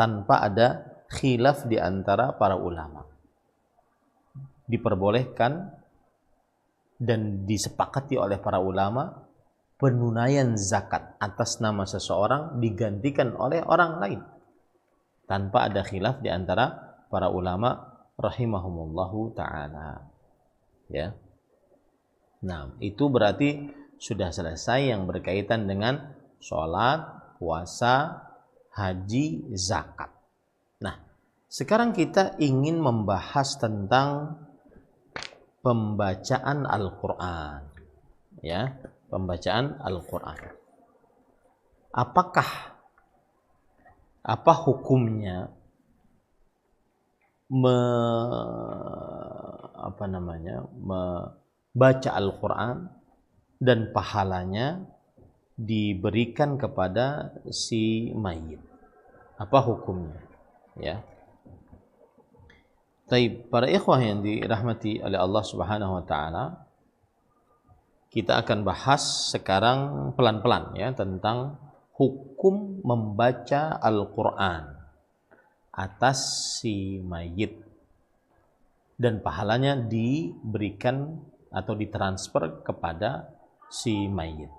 tanpa ada khilaf di antara para ulama. Diperbolehkan dan disepakati oleh para ulama penunaian zakat atas nama seseorang digantikan oleh orang lain tanpa ada khilaf di antara para ulama rahimahumullahu ta'ala. Ya. Nah, itu berarti sudah selesai yang berkaitan dengan sholat, puasa, haji, zakat. Nah, sekarang kita ingin membahas tentang pembacaan Al-Quran. Ya, pembacaan Al-Quran. Apa hukumnya baca Al-Quran dan pahalanya diberikan kepada si mayit? Apa hukumnya? Ya. Taib, para ikhwah yang dirahmati oleh Allah Subhanahu wa taala, kita akan bahas sekarang pelan-pelan ya tentang hukum membaca Al-Quran atas si mayit dan pahalanya diberikan atau ditransfer kepada si mayit.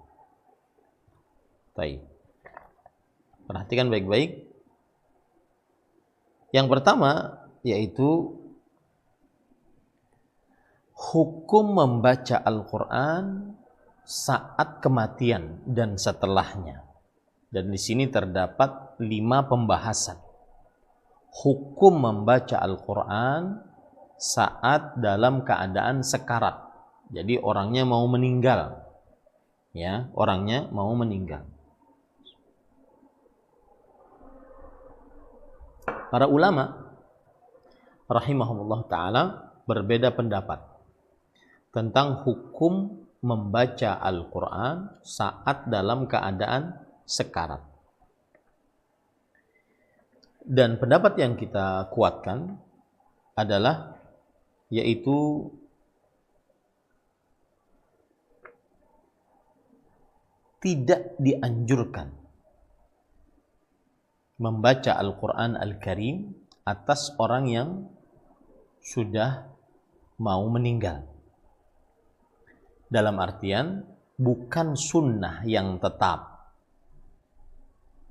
Baik. Perhatikan baik-baik. Yang pertama yaitu hukum membaca Al-Quran saat kematian dan setelahnya. Dan di sini terdapat 5 pembahasan. Hukum membaca Al-Quran saat dalam keadaan sekarat. Jadi orangnya mau meninggal. Ya, orangnya mau meninggal. Para ulama rahimahumullah ta'ala berbeda pendapat tentang hukum membaca Al-Quran saat dalam keadaan sekarat. Dan pendapat yang kita kuatkan adalah yaitu tidak dianjurkan membaca Al-Quran Al-Karim atas orang yang sudah mau meninggal. Dalam artian bukan sunnah yang tetap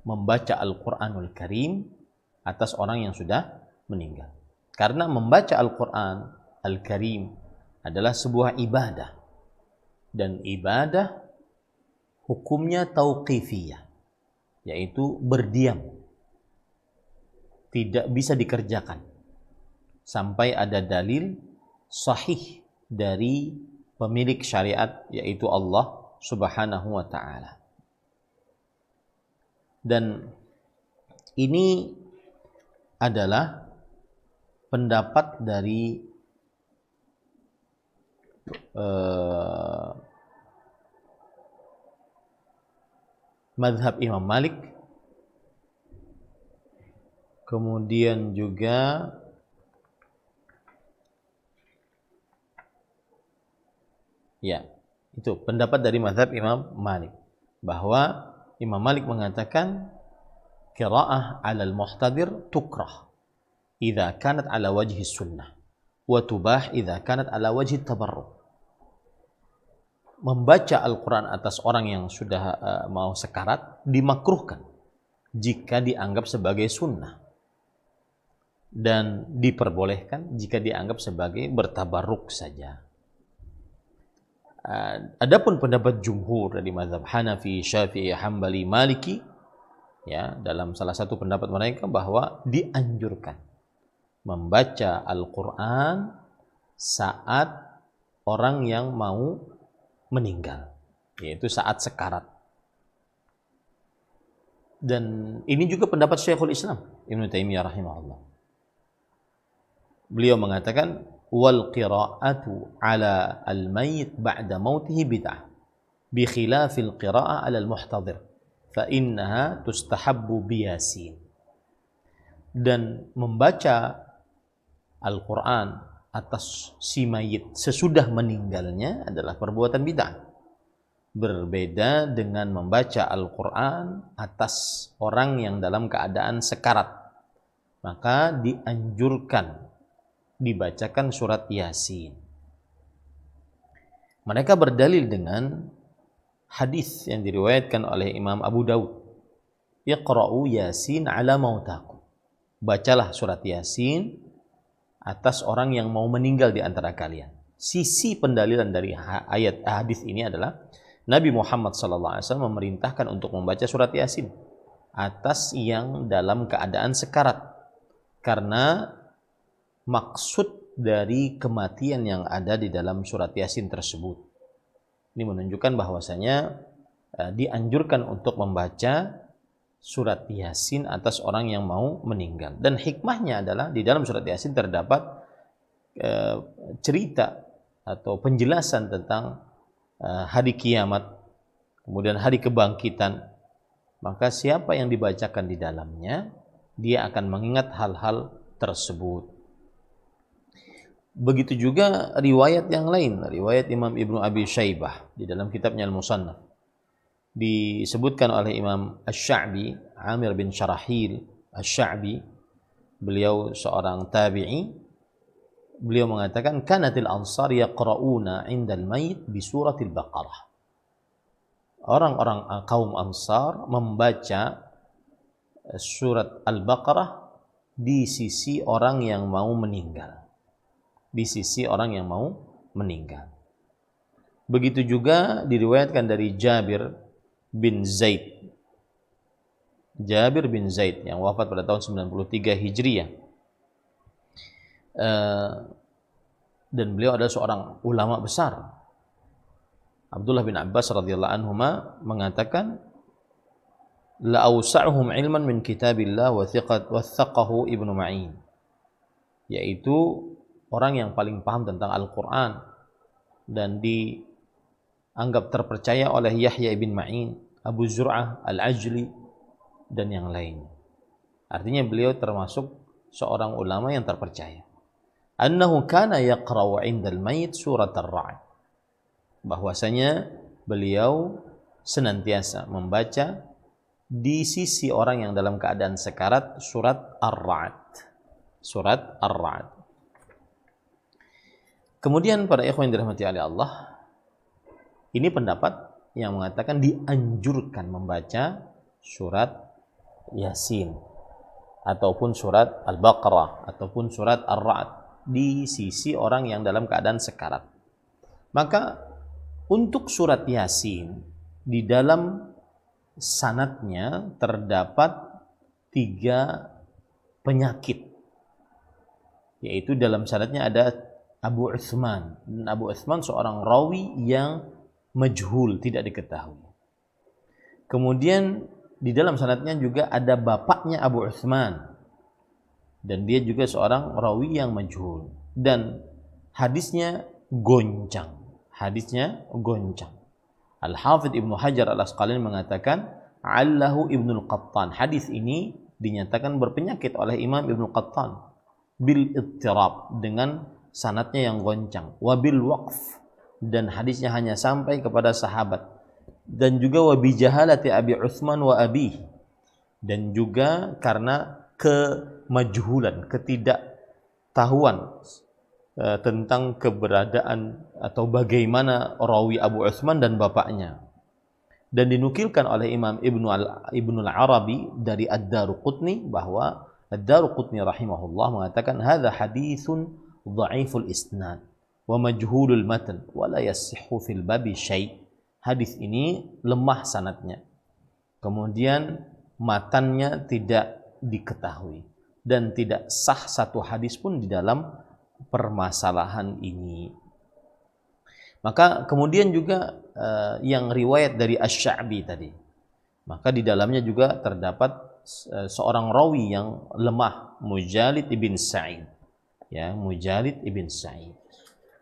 membaca Al-Quranul Karim atas orang yang sudah meninggal. Karena membaca Al-Quran Al-Karim adalah sebuah ibadah. Dan ibadah hukumnya tauqifiyah, yaitu berdiam. Tidak bisa dikerjakan sampai ada dalil sahih dari pemilik syariat, yaitu Allah Subhanahu wa ta'ala. Dan ini adalah pendapat dari mazhab Imam Malik, kemudian juga ya, itu pendapat dari mazhab Imam Malik, bahwa Imam Malik mengatakan qiraah 'ala al-muhtadir tukrah idza kanat 'ala wajhi sunnah wa tubah idza kanat 'ala wajhi tabarruk. Membaca Al-Quran atas orang yang sudah mau sekarat dimakruhkan jika dianggap sebagai sunnah, dan diperbolehkan jika dianggap sebagai bertabarruk saja. Adapun pendapat jumhur dari mazhab Hanafi, Syafi'i, Hambali, Maliki, ya, dalam salah satu pendapat mereka bahwa dianjurkan membaca Al-Quran saat orang yang mau meninggal, yaitu saat sekarat. Dan ini juga pendapat Syekhul Islam Ibnu Taimiyah rahimahullah. Beliau mengatakan wal qira'atu 'ala al-mayyit ba'da mautihi bid'ah bi khilafil qira'ah 'ala al-muhtadir fa innaha tustahabbu bi Yasin. Dan membaca Al-Quran atas si mayit sesudah meninggalnya adalah perbuatan bid'ah. Berbeda dengan membaca Al-Quran atas orang yang dalam keadaan sekarat. Maka dianjurkan dibacakan surat Yasin. Mereka berdalil dengan hadis yang diriwayatkan oleh Imam Abu Daud. Iqra'u Yasin ala mautakum. Bacalah surat Yasin atas orang yang mau meninggal di antara kalian. Sisi pendalilan dari ayat hadis ini adalah Nabi Muhammad SAW memerintahkan untuk membaca surat Yasin atas yang dalam keadaan sekarat, karena maksud dari kematian yang ada di dalam surat Yasin tersebut. Ini menunjukkan bahwasanya dianjurkan untuk membaca surat Yasin atas orang yang mau meninggal. Dan hikmahnya adalah di dalam surat Yasin terdapat cerita atau penjelasan tentang hari kiamat, kemudian hari kebangkitan. Maka siapa yang dibacakan di dalamnya, dia akan mengingat hal-hal tersebut. Begitu juga riwayat yang lain, riwayat Imam Ibnu Abi Syaibah di dalam kitabnya Al-Musannaf. Disebutkan oleh Imam Asy-Sya'bi, Amir bin Syarahil Asy-Sya'bi, beliau seorang tabi'i. Beliau mengatakan kanatil ansar yaqra'una 'indal mayit bi suratil Baqarah. Orang-orang kaum Ansar membaca surat Al-Baqarah di sisi orang yang mau meninggal. Di sisi orang yang mau meninggal. Begitu juga diriwayatkan dari Jabir bin Zaid. Jabir bin Zaid yang wafat pada tahun 93 Hijriah. Dan beliau adalah seorang ulama besar. Abdullah bin Abbas radhiyallahu anhuma mengatakan la awsa'uhum ilman min kitabillah wa thaqahu Ibnu Ma'in, yaitu orang yang paling paham tentang Al-Quran dan dianggap terpercaya oleh Yahya ibn Ma'in, Abu Zur'ah Al-Ajli, dan yang lain. Artinya beliau termasuk seorang ulama yang terpercaya. Annahu kana yaqra'u 'indal mayit surat ar-ra'd. Bahwasanya beliau senantiasa membaca di sisi orang yang dalam keadaan sekarat surat ar-ra'd. Surat ar-ra'd. Kemudian para ikhwan yang dirahmati oleh Allah, ini pendapat yang mengatakan dianjurkan membaca surat Yasin ataupun surat Al-Baqarah ataupun surat Ar-Ra'd di sisi orang yang dalam keadaan sekarat. Maka untuk surat Yasin di dalam sanadnya terdapat 3 penyakit, yaitu dalam sanadnya ada Abu Utsman, dan Abu Utsman seorang rawi yang majhul, tidak diketahui. Kemudian di dalam sanadnya juga ada bapaknya Abu Utsman, dan dia juga seorang rawi yang majhul, dan hadisnya goncang. Al-Hafidz Ibnu Hajar Al-Asqalani mengatakan Allahu Ibnul Qattan. Hadis ini dinyatakan berpenyakit oleh Imam Ibnu Qattan bil ittirab, dengan sanadnya yang goncang, wabil waqf, dan hadisnya hanya sampai kepada sahabat, dan juga wabi jahalati Abi Utsman wa abi, dan juga karena kemajhulan, ketidaktahuan tentang keberadaan atau bagaimana rawi Abu Utsman dan bapaknya. Dan dinukilkan oleh Imam Ibnul Arabi dari Ad-Daruqutni bahwa Ad-Daruqutni rahimahullah mengatakan hadza haditsun dhaiful isnad wa majhulul matan wa la yasihhu fil babi syai'. Hadis ini lemah sanadnya, kemudian matannya tidak diketahui, dan tidak sah satu hadis pun di dalam permasalahan ini. Maka kemudian juga yang riwayat dari Asy-Sya'bi tadi, maka di dalamnya juga terdapat seorang rawi yang lemah, Mujalid ibn Sa'id, ya, Mujalid ibn Sa'id.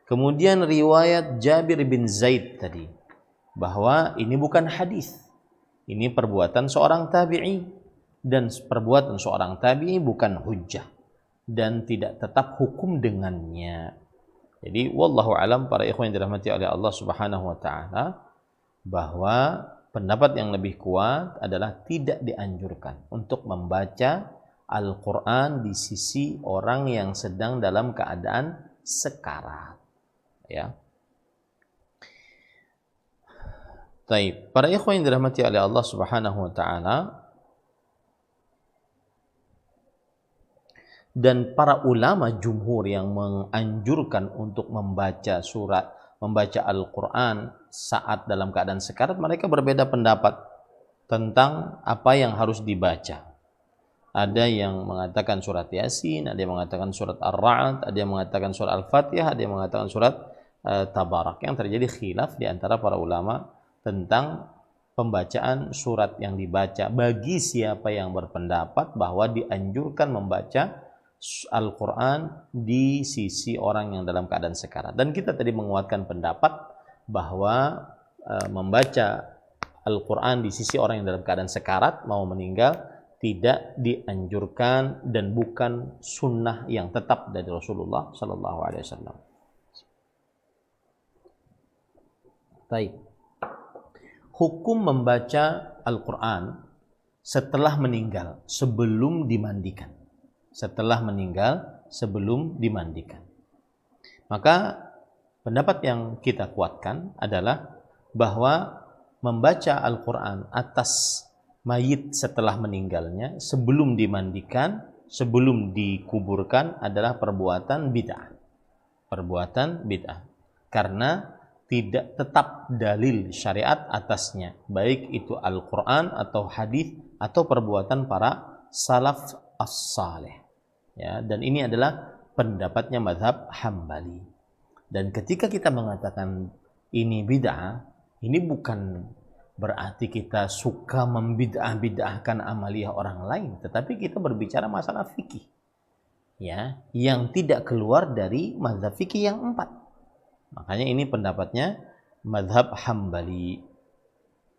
Kemudian riwayat Jabir bin Zaid tadi, bahwa ini bukan hadis, ini perbuatan seorang tabi'i, dan perbuatan seorang tabi'i bukan hujjah dan tidak tetap hukum dengannya. Jadi wallahu alam, para ikhwan yang dirahmati oleh Allah Subhanahu wa taala, bahwa pendapat yang lebih kuat adalah tidak dianjurkan untuk membaca Al-Qur'an di sisi orang yang sedang dalam keadaan sekarat. Ya. Baik, para ikhwan yang dirahmati oleh Allah Subhanahu wa taala, dan para ulama jumhur yang menganjurkan untuk membaca Al-Qur'an saat dalam keadaan sekarat, mereka berbeda pendapat tentang apa yang harus dibaca. Ada yang mengatakan surat Yasin, ada yang mengatakan surat Ar-Ra'd, ada yang mengatakan surat Al-Fatihah, ada yang mengatakan surat Tabarak. Yang terjadi khilaf di antara para ulama tentang pembacaan surat yang dibaca bagi siapa yang berpendapat bahwa dianjurkan membaca Al-Quran di sisi orang yang dalam keadaan sekarat. Dan kita tadi menguatkan pendapat bahwa membaca Al-Quran di sisi orang yang dalam keadaan sekarat mau meninggal tidak dianjurkan dan bukan sunnah yang tetap dari Rasulullah Sallallahu Alaihi Wasallam. Baik. Hukum membaca Al-Quran setelah meninggal, sebelum dimandikan. Setelah meninggal, sebelum dimandikan. Maka pendapat yang kita kuatkan adalah bahwa membaca Al-Quran atas mayit setelah meninggalnya, sebelum dimandikan, sebelum dikuburkan adalah perbuatan bid'ah. Perbuatan bid'ah. Karena tidak tetap dalil syariat atasnya, baik itu Al-Quran atau hadis atau perbuatan para salaf as-salih. Ya, dan ini adalah pendapatnya mazhab Hambali. Dan ketika kita mengatakan ini bid'ah, ini bukan berarti kita suka membid'ah-bid'ahkan amaliyah orang lain, tetapi kita berbicara masalah fikih, ya, yang tidak keluar dari mazhab fikih yang 4. Makanya ini pendapatnya mazhab Hambali.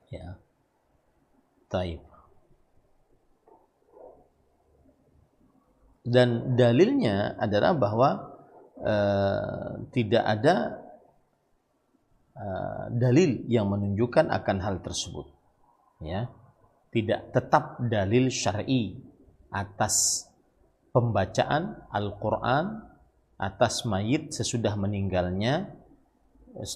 Ya. Taib. Dan dalilnya adalah bahwa tidak ada dalil yang menunjukkan akan hal tersebut, ya. Tidak tetap dalil syar'i atas pembacaan Al-Quran atas mayit sesudah meninggalnya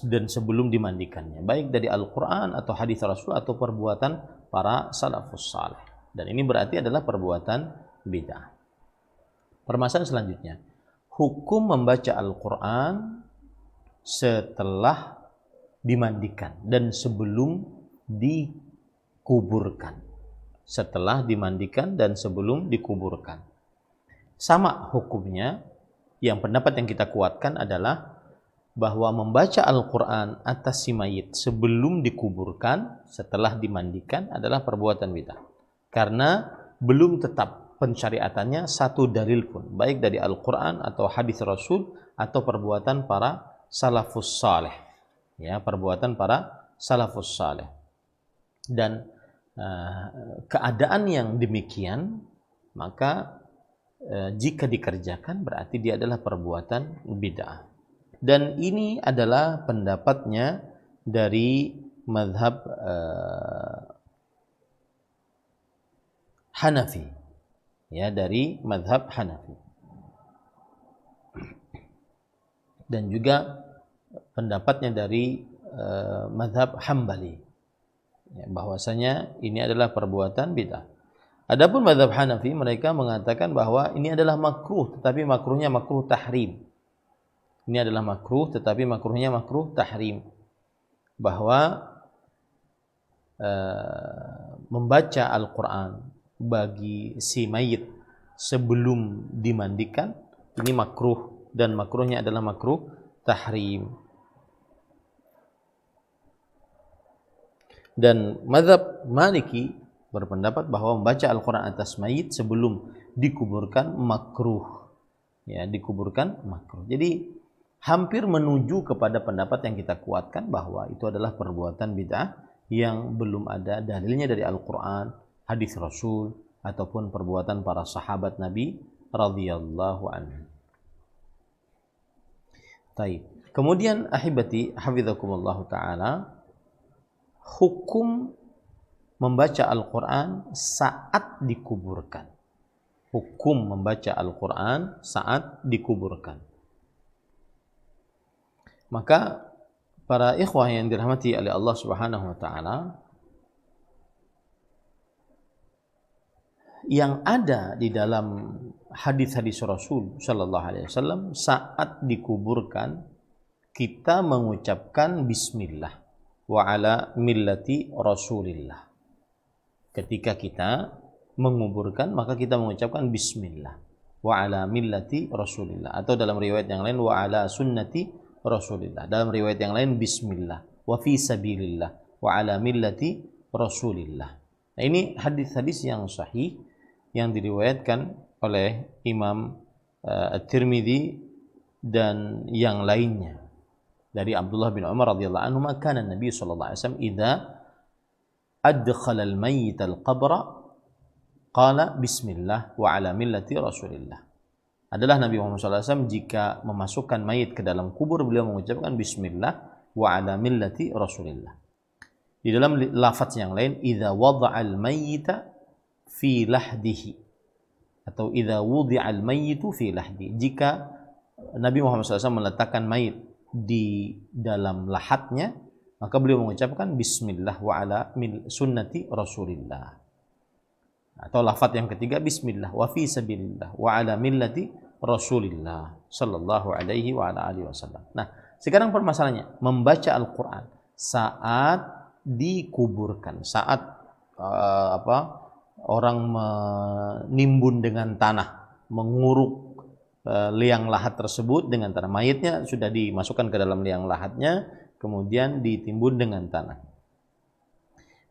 dan sebelum dimandikannya, baik dari Al-Quran atau hadis Rasul atau perbuatan para salafus saleh. Dan ini berarti adalah perbuatan bid'ah. Permasalahan selanjutnya, hukum membaca Al-Quran setelah dimandikan dan sebelum dikuburkan. Setelah dimandikan dan sebelum dikuburkan. Sama hukumnya, yang pendapat yang kita kuatkan adalah bahwa membaca Al-Quran atas si mayit sebelum dikuburkan, setelah dimandikan adalah perbuatan bid'ah. Karena belum tetap pensyariatannya satu dalil pun, baik dari Al-Quran atau hadis Rasul atau perbuatan para salafus saleh. Ya, perbuatan para salafus saleh. Dan keadaan yang demikian, maka jika dikerjakan berarti dia adalah perbuatan bid'ah. Dan ini adalah pendapatnya dari mazhab Hanafi, ya, dari mazhab Hanafi. Dan juga pendapatnya dari mazhab Hambali, ya, bahwasanya ini adalah perbuatan bid'ah. Adapun mazhab Hanafi, mereka mengatakan bahwa ini adalah makruh, tetapi makruhnya makruh tahrim. Ini adalah makruh, tetapi makruhnya makruh tahrim. Bahwa membaca Al-Quran bagi si mayit sebelum dimandikan ini makruh, dan makruhnya adalah makruh tahrim. Dan mazhab Maliki berpendapat bahwa membaca Al-Quran atas mayit sebelum dikuburkan makruh. Ya, dikuburkan makruh. Jadi hampir menuju kepada pendapat yang kita kuatkan bahwa itu adalah perbuatan bid'ah yang belum ada dalilnya dari Al-Quran, hadis Rasul, ataupun perbuatan para sahabat Nabi radhiyallahu anhu. Baik. Kemudian ahibati hafizakumullah ta'ala, hukum membaca Al-Quran saat dikuburkan. Hukum membaca Al-Quran saat dikuburkan. Maka para ikhwah yang dirahmati oleh Allah Subhanahu wa taala, yang ada di dalam hadis-hadis Rasul sallallahu alaihi wasallam, saat dikuburkan kita mengucapkan bismillah wa ala millati Rasulillah. Ketika kita menguburkan maka kita mengucapkan bismillah wa ala millati Rasulillah, atau dalam riwayat yang lain wa ala sunnati Rasulillah. Dalam riwayat yang lain bismillah wa fi sabilillah wa ala millati Rasulillah. Nah, ini hadis-hadis yang sahih yang diriwayatkan oleh Imam At-Tirmidzi dan yang lainnya dari Abdullah bin Umar radhiyallahu anhu, maka Nabi sallallahu alaihi wasallam idza adkhala al-mayyit al-qabra qala bismillah wa ala millati Rasulillah. Adalah Nabi Muhammad SAW jika memasukkan mayit ke dalam kubur, beliau mengucapkan bismillah wa ala millati Rasulillah. Di dalam lafaz yang lain, idza wada'al mayyita fi lahdihi, atau idza wudi'al mayyitu fi lahdi. Jika Nabi Muhammad SAW meletakkan mayit di dalam lahatnya, maka beliau mengucapkan bismillah wa ala sunnati Rasulillah. Atau lafaz yang ketiga bismillah wa fi sabilillah wa ala millati Rasulillah sallallahu alaihi wa ala alihi wasallam. Nah, sekarang permasalahannya membaca Al-Qur'an saat dikuburkan, saat orang menimbun dengan tanah, menguruk liang lahat tersebut dengan tanah. Mayitnya sudah dimasukkan ke dalam liang lahatnya, kemudian ditimbun dengan tanah.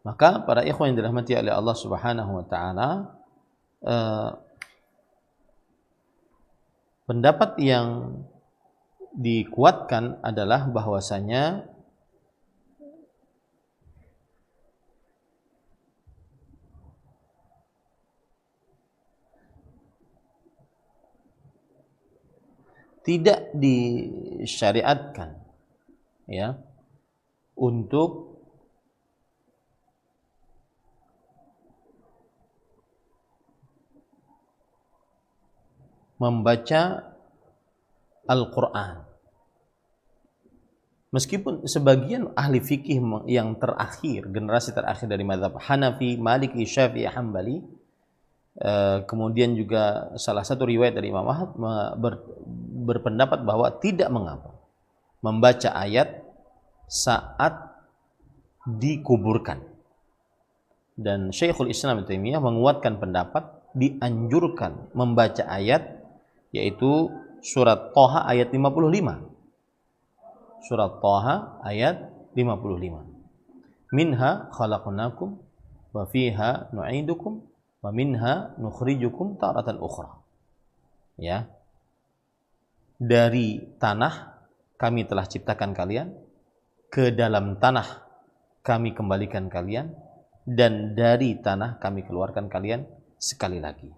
Maka para ikhwan yang dirahmati oleh Allah Subhanahu wa taala, pendapat yang dikuatkan adalah bahwasanya tidak disyariatkan ya untuk membaca Al-Quran. Meskipun sebagian ahli fikih yang terakhir, generasi terakhir dari mazhab Hanafi, Maliki, Syafi'i, Hambali, kemudian juga salah satu riwayat dari Imam Ahmad berpendapat bahwa tidak mengapa membaca ayat saat dikuburkan. Dan Syekhul Islam Ibnu Taimiyah menguatkan pendapat dianjurkan membaca ayat, yaitu surat Thaha ayat 55. Surat Thaha ayat 55. Minha khalaqnakum wa fiha nu'idukum wa minha nukhrijukum taratan ukhra. Ya. Dari tanah kami telah ciptakan kalian, ke dalam tanah kami kembalikan kalian, dan dari tanah kami keluarkan kalian sekali lagi.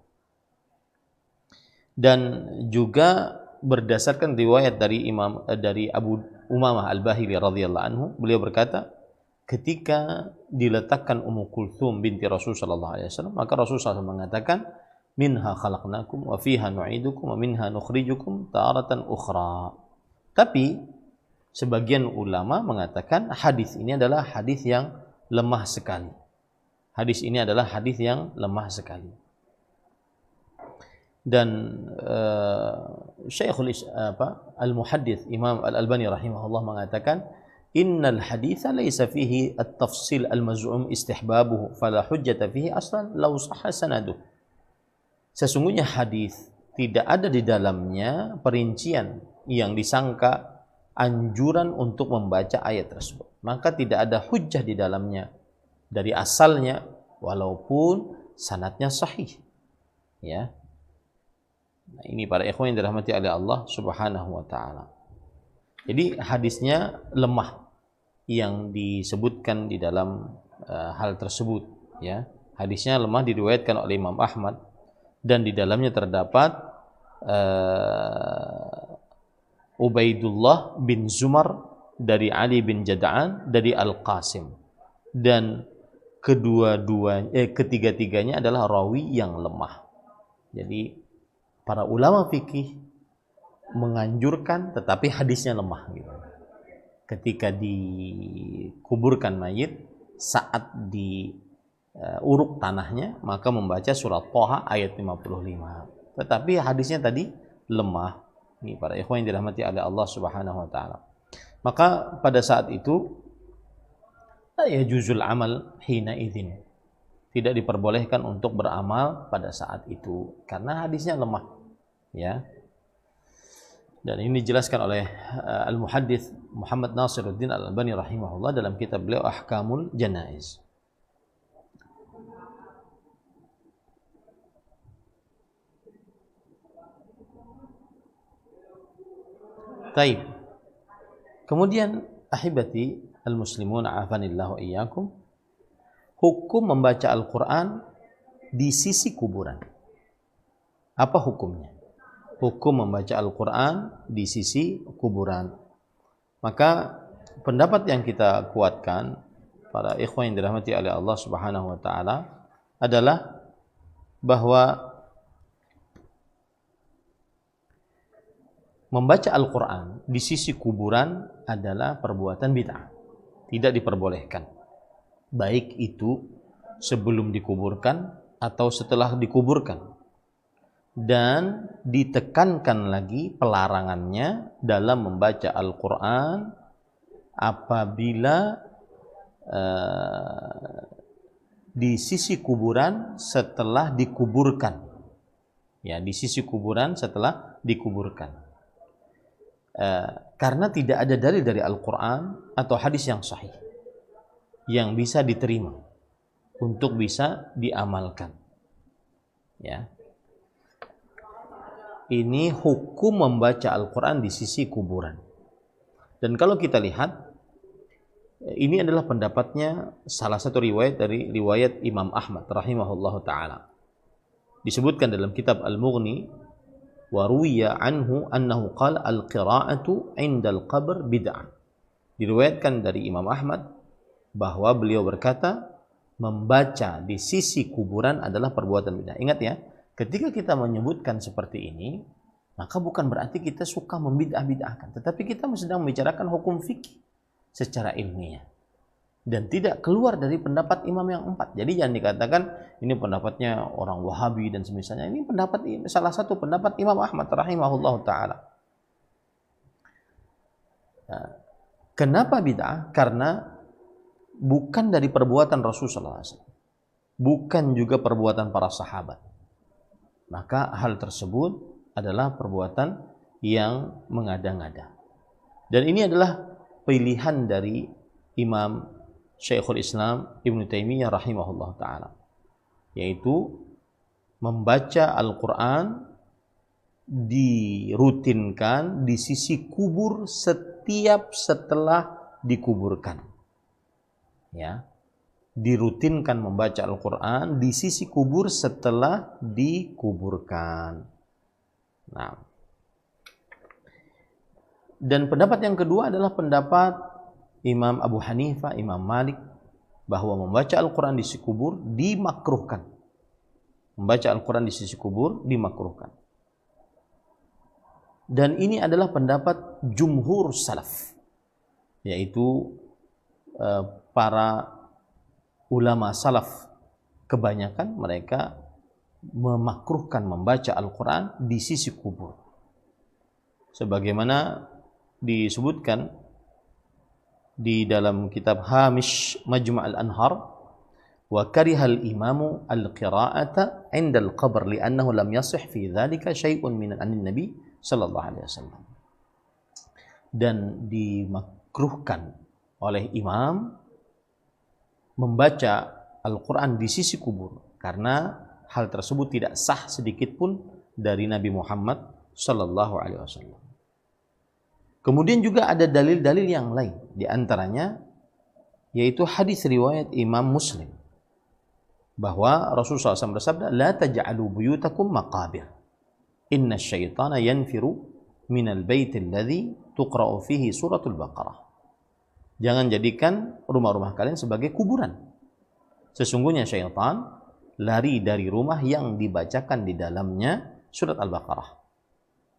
Dan juga berdasarkan riwayat dari Abu Umamah Al-Bahili radhiyallahu anhu, beliau berkata, ketika diletakkan Ummu Kulthum binti Rasul sallallahu alaihi wasallam, maka Rasul SAW mengatakan, minha khalaqnakum wa fiha nu'idukum wa minha nukhrijukum taratan ukhra. Tapi sebagian ulama mengatakan hadis ini adalah hadis yang lemah sekali. Hadis ini adalah hadis yang lemah sekali. Dan Syekhul Al-Muhaddits Imam Al-Albani rahimahullah mengatakan, innal haditsa laysa fihi at-tafsil al-maz'um istihbabuhu fala hujjata fihi aslan law sahha sanaduh. Sesungguhnya hadis tidak ada di dalamnya perincian yang disangka anjuran untuk membaca ayat tersebut, maka tidak ada hujjah di dalamnya dari asalnya walaupun sanadnya sahih. Ya. Nah, ini para ikhwan yang dirahmati oleh Allah Subhanahu wa taala. Jadi hadisnya lemah yang disebutkan di dalam hal tersebut, ya. Hadisnya lemah diriwayatkan oleh Imam Ahmad dan di dalamnya terdapat Ubaidullah bin Zumar dari Ali bin Jada'an dari Al-Qasim, dan ketiga-tiganya adalah rawi yang lemah. Jadi para ulama fikih menganjurkan, tetapi hadisnya lemah gitu. Ketika dikuburkan mayit, saat diuruk tanahnya, maka membaca surat Thaha ayat 55. Tetapi hadisnya tadi lemah. Ini para ikhwan yang dirahmati oleh Allah Subhanahu wa taala. Maka pada saat itu ya juzul amal hina idzin. Tidak diperbolehkan untuk beramal pada saat itu karena hadisnya lemah. Ya. Dan ini dijelaskan oleh Al-Muhaddits Muhammad Nasiruddin Al-Albani rahimahullah dalam kitab beliau Ahkamul Janaiz. Baik. Kemudian ahibati al-muslimun afanillahu iyyakum, hukum membaca Al-Qur'an di sisi kuburan. Apa hukumnya? Hukum membaca Al-Quran di sisi kuburan. Maka pendapat yang kita kuatkan, para ikhwan yang dirahmati oleh Allah Subhanahu wa taala, adalah bahwa membaca Al-Quran di sisi kuburan adalah perbuatan bid'ah, tidak diperbolehkan, baik itu sebelum dikuburkan atau setelah dikuburkan. Dan ditekankan lagi pelarangannya dalam membaca Al-Quran apabila di sisi kuburan setelah dikuburkan. Ya, di sisi kuburan setelah dikuburkan. Karena tidak ada dalil dari Al-Quran atau hadis yang sahih yang bisa diterima untuk bisa diamalkan. Ya. Ini hukum membaca Al-Quran di sisi kuburan. Dan kalau kita lihat, ini adalah pendapatnya salah satu riwayat dari riwayat Imam Ahmad rahimahullahu ta'ala. Disebutkan dalam kitab Al-Mughni wa ruwiya anhu annahu qala al-qira'atu 'inda al-qabr bid'ah. Diriwayatkan dari Imam Ahmad bahwa beliau berkata, membaca di sisi kuburan adalah perbuatan bid'ah. Ingat ya, ketika kita menyebutkan seperti ini, maka bukan berarti kita suka membid'ah-bid'ahkan, tetapi kita sedang membicarakan hukum fikih secara ilmiah dan tidak keluar dari pendapat imam yang empat. Jadi jangan dikatakan ini pendapatnya orang Wahabi dan semisalnya. Ini pendapat, salah satu pendapat Imam Ahmad rahimahullah ta'ala. Kenapa bid'ah? Karena bukan dari perbuatan Rasulullah SAW, bukan juga perbuatan para sahabat. Maka hal tersebut adalah perbuatan yang mengada-ngada. Dan ini adalah pilihan dari Imam Syekhul Islam Ibn Taimiyah rahimahullah ta'ala, yaitu membaca Al-Quran dirutinkan di sisi kubur setiap setelah dikuburkan. Ya, dirutinkan membaca Al-Quran di sisi kubur setelah dikuburkan. Nah, dan pendapat yang kedua adalah pendapat Imam Abu Hanifah, Imam Malik, bahwa membaca Al-Quran di sisi kubur dimakruhkan. Membaca Al-Quran di sisi kubur dimakruhkan. Dan ini adalah pendapat jumhur salaf, yaitu para ulama salaf, kebanyakan mereka memakruhkan membaca Al-Quran di sisi kubur. Sebagaimana disebutkan di dalam kitab Hamish Majmu' al-Anhar, wa karihal imamu al-qira'ata 'inda al-qabr li'annahu lam yasih fi dzalika syai'un min an-nabi sallallahu alaihi wasallam. Dan dimakruhkan oleh imam membaca Al-Quran di sisi kubur karena hal tersebut tidak sah sedikit pun dari Nabi Muhammad sallallahu alaihi wasallam. Kemudian juga ada dalil-dalil yang lain, di antaranya yaitu hadis riwayat Imam Muslim bahwa Rasulullah SAW bersabda, "La taj'alu buyutakum maqabir. Inna syaitana yanfiru minal baitil ladzi tuqra'u fihi suratul Baqarah." Jangan jadikan rumah-rumah kalian sebagai kuburan. Sesungguhnya syaitan lari dari rumah yang dibacakan di dalamnya surat Al-Baqarah.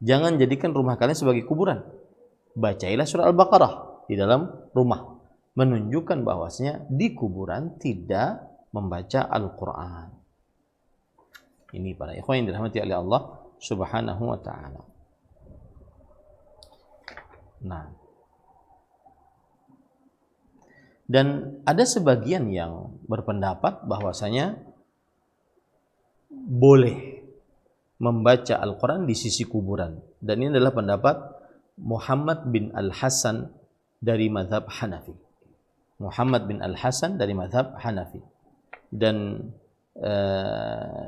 Jangan jadikan rumah kalian sebagai kuburan. Bacailah surat Al-Baqarah di dalam rumah, menunjukkan bahwasanya di kuburan tidak membaca Al-Quran. Ini para ikhwan yang dirahmati oleh Allah Subhanahu wa ta'ala. Nah, dan ada sebagian yang berpendapat bahwasanya boleh membaca Al-Quran di sisi kuburan, dan ini adalah pendapat Muhammad bin Al-Hasan dari mazhab Hanafi. Muhammad bin Al-Hasan dari mazhab Hanafi. Dan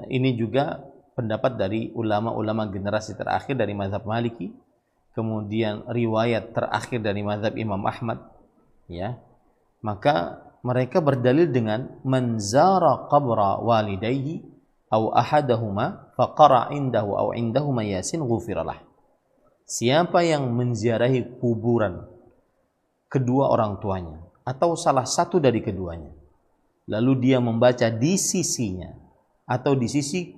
ini juga pendapat dari ulama-ulama generasi terakhir dari mazhab Maliki, kemudian riwayat terakhir dari mazhab Imam Ahmad, ya. Maka mereka berdalil dengan man zara qabra walidayhi aw ahadahuma faqara indahu aw indahuma yasin ghufiralah. Siapa yang menziarahi kuburan kedua orang tuanya atau salah satu dari keduanya, lalu dia membaca di sisinya atau di sisi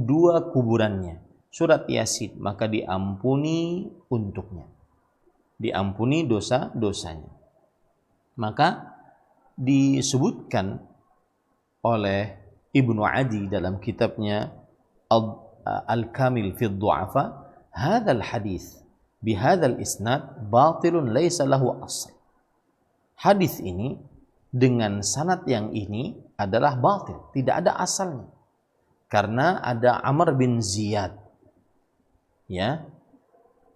dua kuburannya surat Yasin, maka diampuni untuknya, diampuni dosa-dosanya. Maka disebutkan oleh Ibnu Adi dalam kitabnya Al-Kamil fi Du'afa, hadzal hadis bihadzal isnad batilun laisa lahu asl. Hadis ini dengan sanad yang ini adalah batil, tidak ada asalnya. Karena ada Amr bin Ziyad. Ya.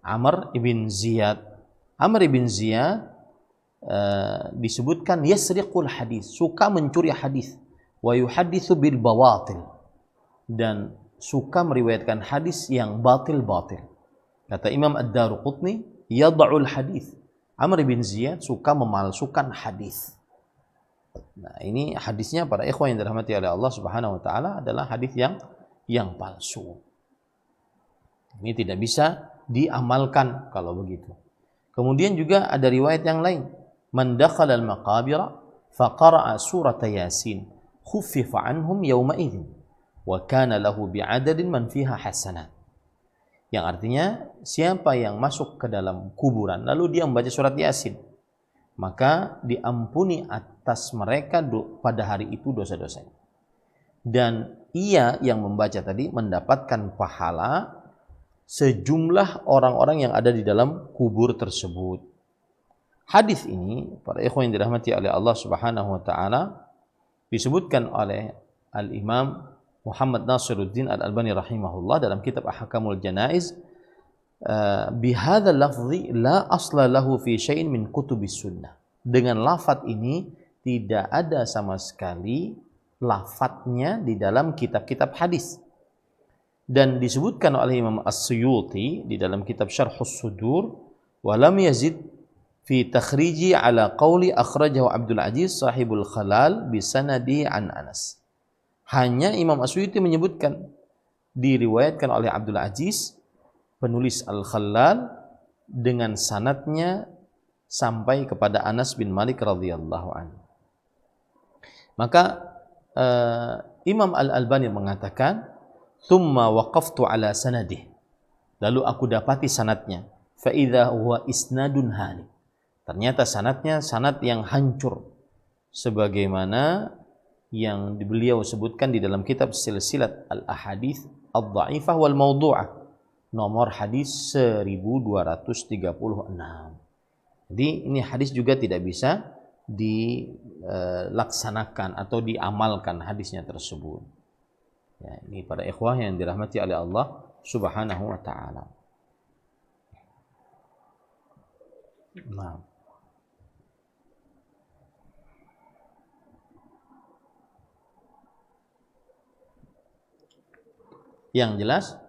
Amr bin Ziyad. Amr bin Ziyad disebutkan yasriqul hadis, suka mencuri hadis, wa yuhadditsu bil bawatil, dan suka meriwayatkan hadis yang batil-batil. Kata Imam Ad-Daruqutni, yad'ul hadis. Amr bin Ziyad suka memalsukan hadis. Nah, ini hadisnya para ikhwan yang dirahmati oleh Allah Subhanahu wa taala adalah hadis yang palsu. Ini tidak bisa diamalkan kalau begitu. Kemudian juga ada riwayat yang lain, man dakhala al-maqabira faqara'a surat Yasin khuffifa anhum yawma idzin wa kana lahu bi'adadin man fiha hasanat. Yang artinya siapa yang masuk ke dalam kuburan lalu dia membaca surat Yasin, maka diampuni atas mereka pada hari itu dosa-dosanya. Dan ia yang membaca tadi mendapatkan pahala sejumlah orang-orang yang ada di dalam kubur tersebut. Hadis ini, para ikhwan yang dirahmati oleh Allah Subhanahu wa taala, disebutkan oleh Al-Imam Muhammad Nasiruddin Al-Albani rahimahullah dalam kitab Ahkamul Janaiz, bihadzal lafzi la asla lahu fi syai'in min kutubis sunnah. Dengan lafaz ini tidak ada sama sekali lafadznya di dalam kitab-kitab hadis. Dan disebutkan oleh Imam As-Suyuti di dalam kitab Syarhus Sudur, wa lam yazid fi takhriji ala qawli akhrajahu Abdul Aziz sahibul Khalal bi sanadi an Anas. Hanya Imam As-Suyuti menyebutkan diriwayatkan oleh Abdul Aziz penulis Al-Khalal dengan sanadnya sampai kepada Anas bin Malik radhiyallahu anhu. Maka Imam Al-Albani mengatakan, "Tsumma waqaftu ala sanadih." Lalu aku dapati sanadnya, fa idza huwa isnadun halik. Ternyata sanadnya sanad yang hancur, sebagaimana yang beliau sebutkan di dalam kitab Silsilat Al-Ahadits Ad-Dha'ifah wal Mawdu'ah, nomor hadis 1236. Jadi ini hadis juga tidak bisa dilaksanakan atau diamalkan hadisnya tersebut. Ya, ini para ikhwah yang dirahmati oleh Allah Subhanahu wa taala. Nah. Yang jelas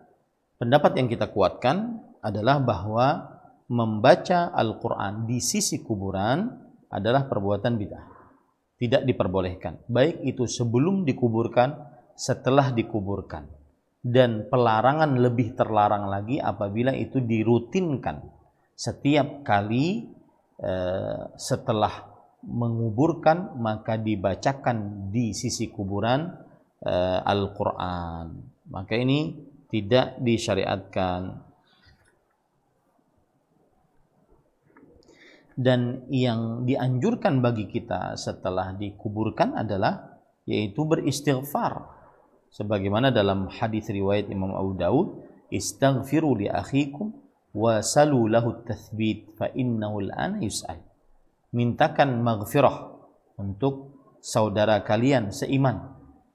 pendapat yang kita kuatkan adalah bahwa membaca Al-Qur'an di sisi kuburan adalah perbuatan bid'ah. Tidak diperbolehkan, baik itu sebelum dikuburkan, setelah dikuburkan. Dan pelarangan lebih terlarang lagi apabila itu dirutinkan setiap kali setelah menguburkan, maka dibacakan di sisi kuburan Al-Qur'an. Maka ini tidak disyariatkan. Dan yang dianjurkan bagi kita setelah dikuburkan adalah yaitu beristighfar, sebagaimana dalam hadis riwayat Imam Abu Daud, istaghfiru li akhikum wa salu lahu tathbit fa innahu al-ana yus'al. Mintakan maghfirah untuk saudara kalian seiman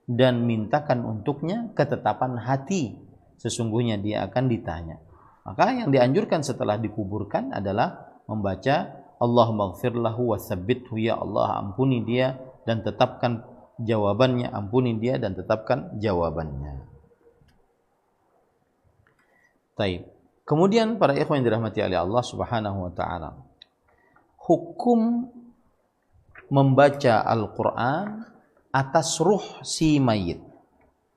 dan mintakan untuknya ketetapan hati, sesungguhnya dia akan ditanya. Maka yang dianjurkan setelah dikuburkan adalah membaca Allahumma ighfir lahu wa tsabbithu, ya Allah ampuni dia dan tetapkan jawabannya, ampuni dia dan tetapkan jawabannya. Taib. Kemudian para ikhwan yang dirahmati oleh Allah Subhanahu wa taala, hukum membaca Al-Qur'an atas ruh si mayit.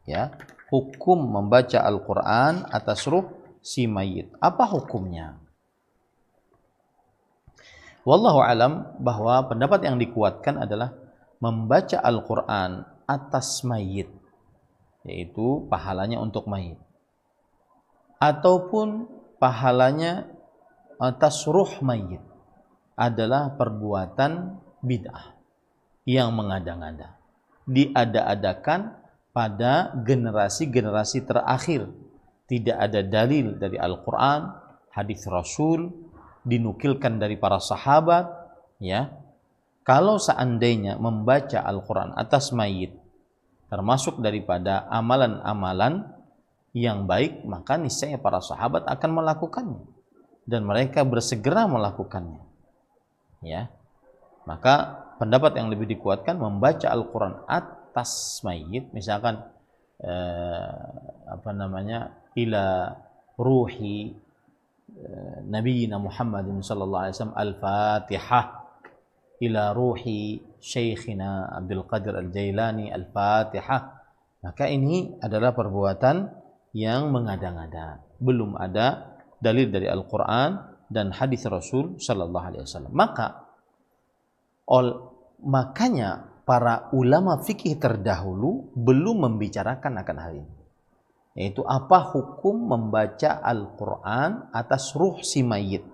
Ya, hukum membaca Al-Qur'an atas ruh si mayit. Apa hukumnya? Wallahu alam, bahwa pendapat yang dikuatkan adalah membaca Al-Qur'an atas mayit, yaitu pahalanya untuk mayit, ataupun pahalanya atas ruh mayit, adalah perbuatan bid'ah yang mengada-ngada, diada-adakan pada generasi-generasi terakhir. Tidak ada dalil dari Al-Qur'an, hadis Rasul, dinukilkan dari para sahabat, ya. Kalau seandainya membaca Al-Qur'an atas mayit termasuk daripada amalan-amalan yang baik, maka niscaya para sahabat akan melakukannya dan mereka bersegera melakukannya, ya. Maka pendapat yang lebih dikuatkan membaca Al-Qur'an atas mayit, misalkan ila ruhi Nabiyina Muhammadin sallallahu alaihi wasallam Al-Fatihah, ila ruhi Syekhina Abdul Qadir Al-Jailani Al-Fatihah, maka ini adalah perbuatan yang mengada-ngada. Belum ada dalil dari Al-Quran dan hadis Rasul Sallallahu Alaihi Wasallam. Makanya para ulama fikih terdahulu belum membicarakan akan hal ini, yaitu apa hukum membaca Al-Quran atas ruh si mayit.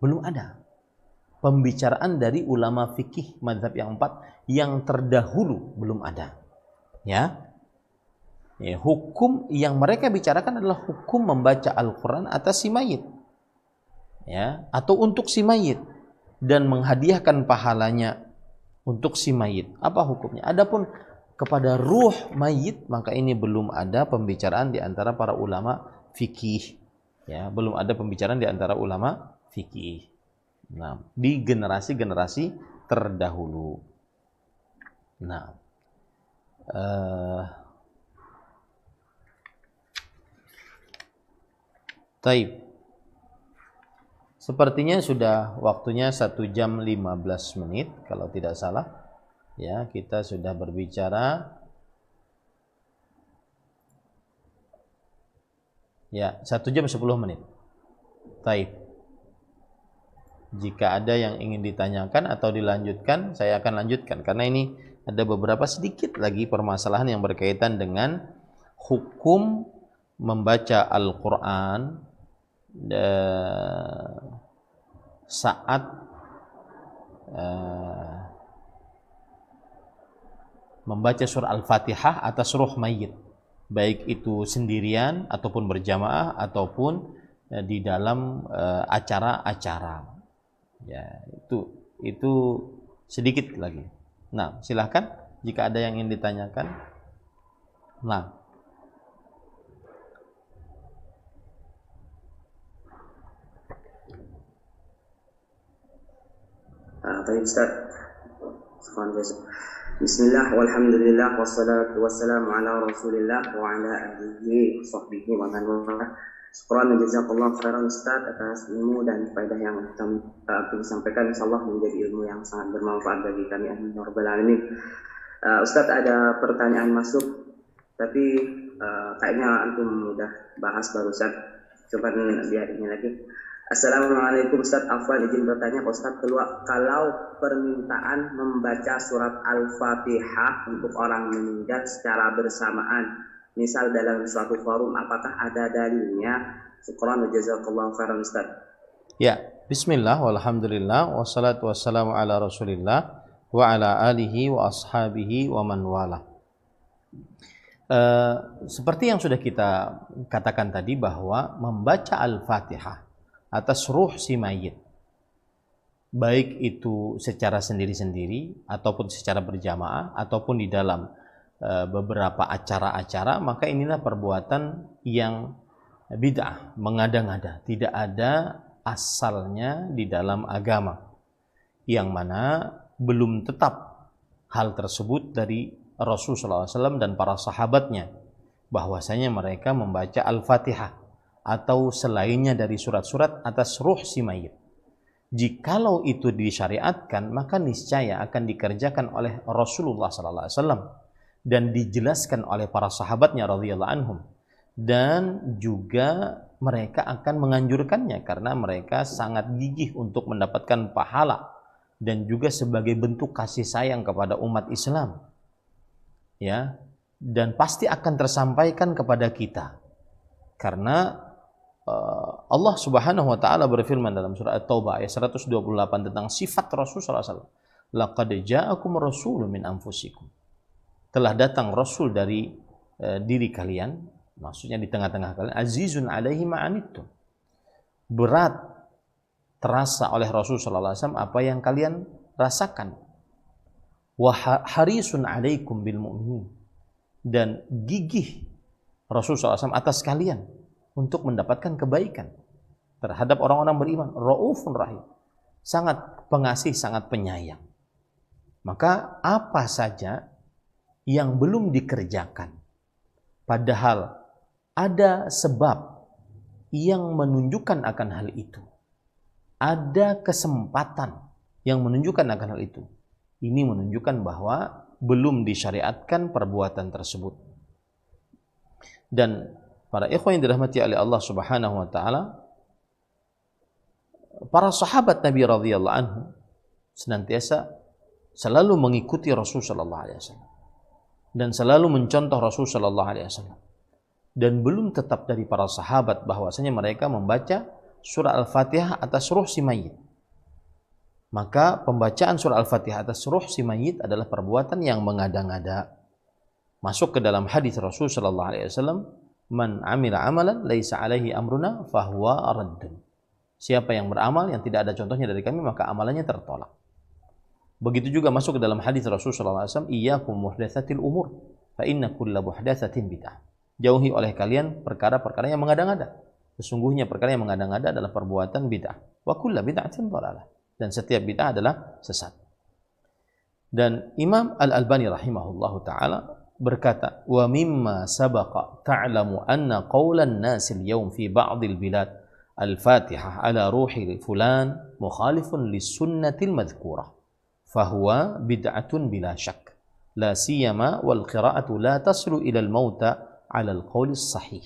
Belum ada pembicaraan dari ulama fikih mazhab yang 4 yang terdahulu, belum ada. Ya, hukum yang mereka bicarakan adalah hukum membaca Al-Quran atas si mayit, ya, atau untuk si mayit dan menghadiahkan pahalanya untuk si mayit. Apa hukumnya? Adapun kepada ruh mayit, maka ini belum ada pembicaraan di antara para ulama fikih. Ya, belum ada pembicaraan di antara ulama fikih. Nah, di generasi-generasi terdahulu. Nah, taib. Sepertinya sudah waktunya 1 jam 15 menit kalau tidak salah. Ya, kita sudah berbicara. Ya, 1 jam 10 menit. Taib. Jika ada yang ingin ditanyakan atau dilanjutkan, saya akan lanjutkan karena ini ada beberapa sedikit lagi permasalahan yang berkaitan dengan hukum membaca Al-Quran saat membaca surah Al-Fatihah atas ruh mayit, baik itu sendirian ataupun berjamaah ataupun di dalam acara-acara. Ya, itu sedikit lagi. Nah, silahkan jika ada yang ingin ditanyakan. Nah, طيب أستاذ. Bismillah walhamdulillah wassalatu wassalamu ala rasulillah wa ala alihi wa sahbihi wa man wala. Syukran jazakallah khairan Ustaz atas ilmu dan faedah yang disampaikan, insyaallah menjadi ilmu yang sangat bermanfaat bagi kami, amin ya rabbal alamin. Ustaz, ada pertanyaan masuk tapi kayaknya antum udah bahas barusan. Coba biar ini lagi. Assalamualaikum Ustaz, Afwan izin bertanya Ustaz, kalau permintaan membaca surat Al-Fatihah untuk orang meninggal secara bersamaan, misal dalam suatu forum, apakah ada dalilnya? Syukran wa jazakallahu khairan Ustaz. Ya, bismillah walhamdulillah wassalatu wassalamu ala rasulillah wa ala alihi wa ashabihi wa man wala. Seperti yang sudah kita katakan tadi bahwa membaca Al-Fatihah atas ruh si mayit, baik itu secara sendiri-sendiri ataupun secara berjamaah ataupun di dalam beberapa acara-acara, maka inilah perbuatan yang bid'ah, mengada-ngada, tidak ada asalnya di dalam agama, yang mana belum tetap hal tersebut dari Rasulullah SAW dan para sahabatnya, bahwasanya mereka membaca Al-Fatihah atau selainnya dari surat-surat atas ruh si mayit. Jikalau itu disyariatkan, maka niscaya akan dikerjakan oleh Rasulullah SAW dan dijelaskan oleh para sahabatnya radhiyallahu anhum, dan juga mereka akan menganjurkannya karena mereka sangat gigih untuk mendapatkan pahala dan juga sebagai bentuk kasih sayang kepada umat Islam. Ya, dan pasti akan tersampaikan kepada kita karena Allah Subhanahu wa taala berfirman dalam surah At-Taubah ayat 128 tentang sifat Rasulullah SAW. Laqad ja'akum rasulun min anfusikum. Telah datang rasul dari diri kalian, maksudnya di tengah-tengah kalian, azizun alaihi ma'anittum. Berat terasa oleh Rasulullah SAW apa yang kalian rasakan. Wa harisun alaikum bil mu'minin. Dan gigih Rasulullah SAW atas kalian untuk mendapatkan kebaikan terhadap orang-orang beriman. Raufun rahim, sangat pengasih, sangat penyayang. Maka apa saja yang belum dikerjakan, padahal ada sebab yang menunjukkan akan hal itu, ada kesempatan yang menunjukkan akan hal itu, ini menunjukkan bahwa belum disyariatkan perbuatan tersebut. Dan Para ikhwan yang dirahmati oleh Allah Subhanahu wa taala, para sahabat Nabi radhiyallahu anhu senantiasa selalu mengikuti Rasul sallallahu alaihi wasallam dan selalu mencontoh Rasul sallallahu alaihi wasallam. Dan belum tetap dari para sahabat bahwasanya mereka membaca surah Al-Fatihah atas ruh si mayit. Maka pembacaan surah Al-Fatihah atas ruh si mayit adalah perbuatan yang mengada-ngada. Masuk ke dalam hadis Rasul sallallahu alaihi wasallam, "Man 'amila 'amalan laisa 'alaihi amruna fahuwa raddun." Siapa yang beramal yang tidak ada contohnya dari kami, maka amalannya tertolak. Begitu juga masuk ke dalam hadis Rasul sallallahu alaihi wasallam, "Iyyakum muhdatsatil umur, fa inna kulla muhdatsatin bid'ah." Jauhi oleh kalian perkara-perkara yang mengada-ngada. Sesungguhnya perkara yang mengada-ngada adalah perbuatan bid'ah. Wa kullu bid'atin dhalalah. Dan setiap bid'ah adalah sesat. Dan Imam Al-Albani rahimahullahu taala berkata, "Wa mimma sabaqa ta'lamu anna qawlan nas al-yawm fi ba'd al-bilad al-Fatihah ala ruhi fulan mukhalifun lis-sunnatil madhkurah fahuwa bid'atun bila syak la siyama wal qira'atu la taslu ila al-mauta ala al-qawl as-sahih."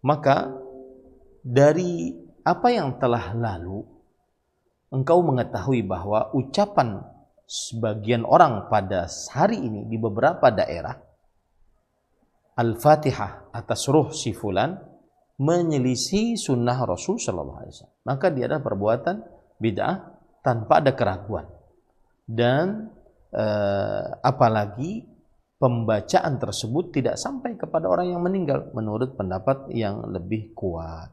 Maka dari apa yang telah lalu engkau mengetahui bahwa ucapan sebagian orang pada hari ini di beberapa daerah Al-Fatihah atas ruh si fulan menyelisih sunnah Rasul sallallahu alaihi wasallam. Maka dia adalah perbuatan bid'ah tanpa ada keraguan. Dan apalagi pembacaan tersebut tidak sampai kepada orang yang meninggal menurut pendapat yang lebih kuat.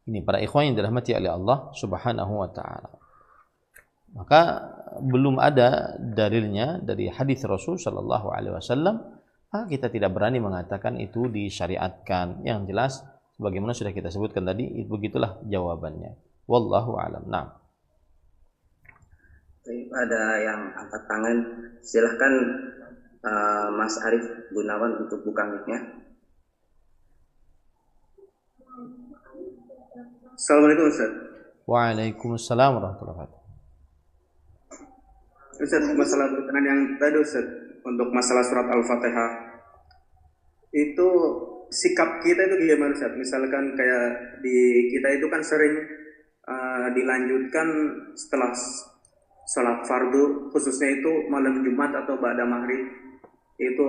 Ini para ikhwan yang dirahmati oleh Allah Subhanahu wa taala. Maka belum ada dalilnya dari hadis Rasul sallallahu alaihi wasallam, maka kita tidak berani mengatakan itu disyariatkan. Yang jelas sebagaimana sudah kita sebutkan tadi, begitulah jawabannya. Wallahu a'lam. Nah. Ada yang angkat tangan, silahkan Mas Arif Gunawan untuk buka mic-nya. Assalamualaikum Ustaz. Waalaikumsalam warahmatullahi wabarakatuh. Ustaz, masalah berkenaan yang tadi Ustaz, untuk masalah surat Al-Fatihah itu sikap kita itu gimana Ustaz? Misalkan kayak di kita itu kan sering dilanjutkan setelah sholat fardu, khususnya itu malam Jumat atau ba'da maghrib, itu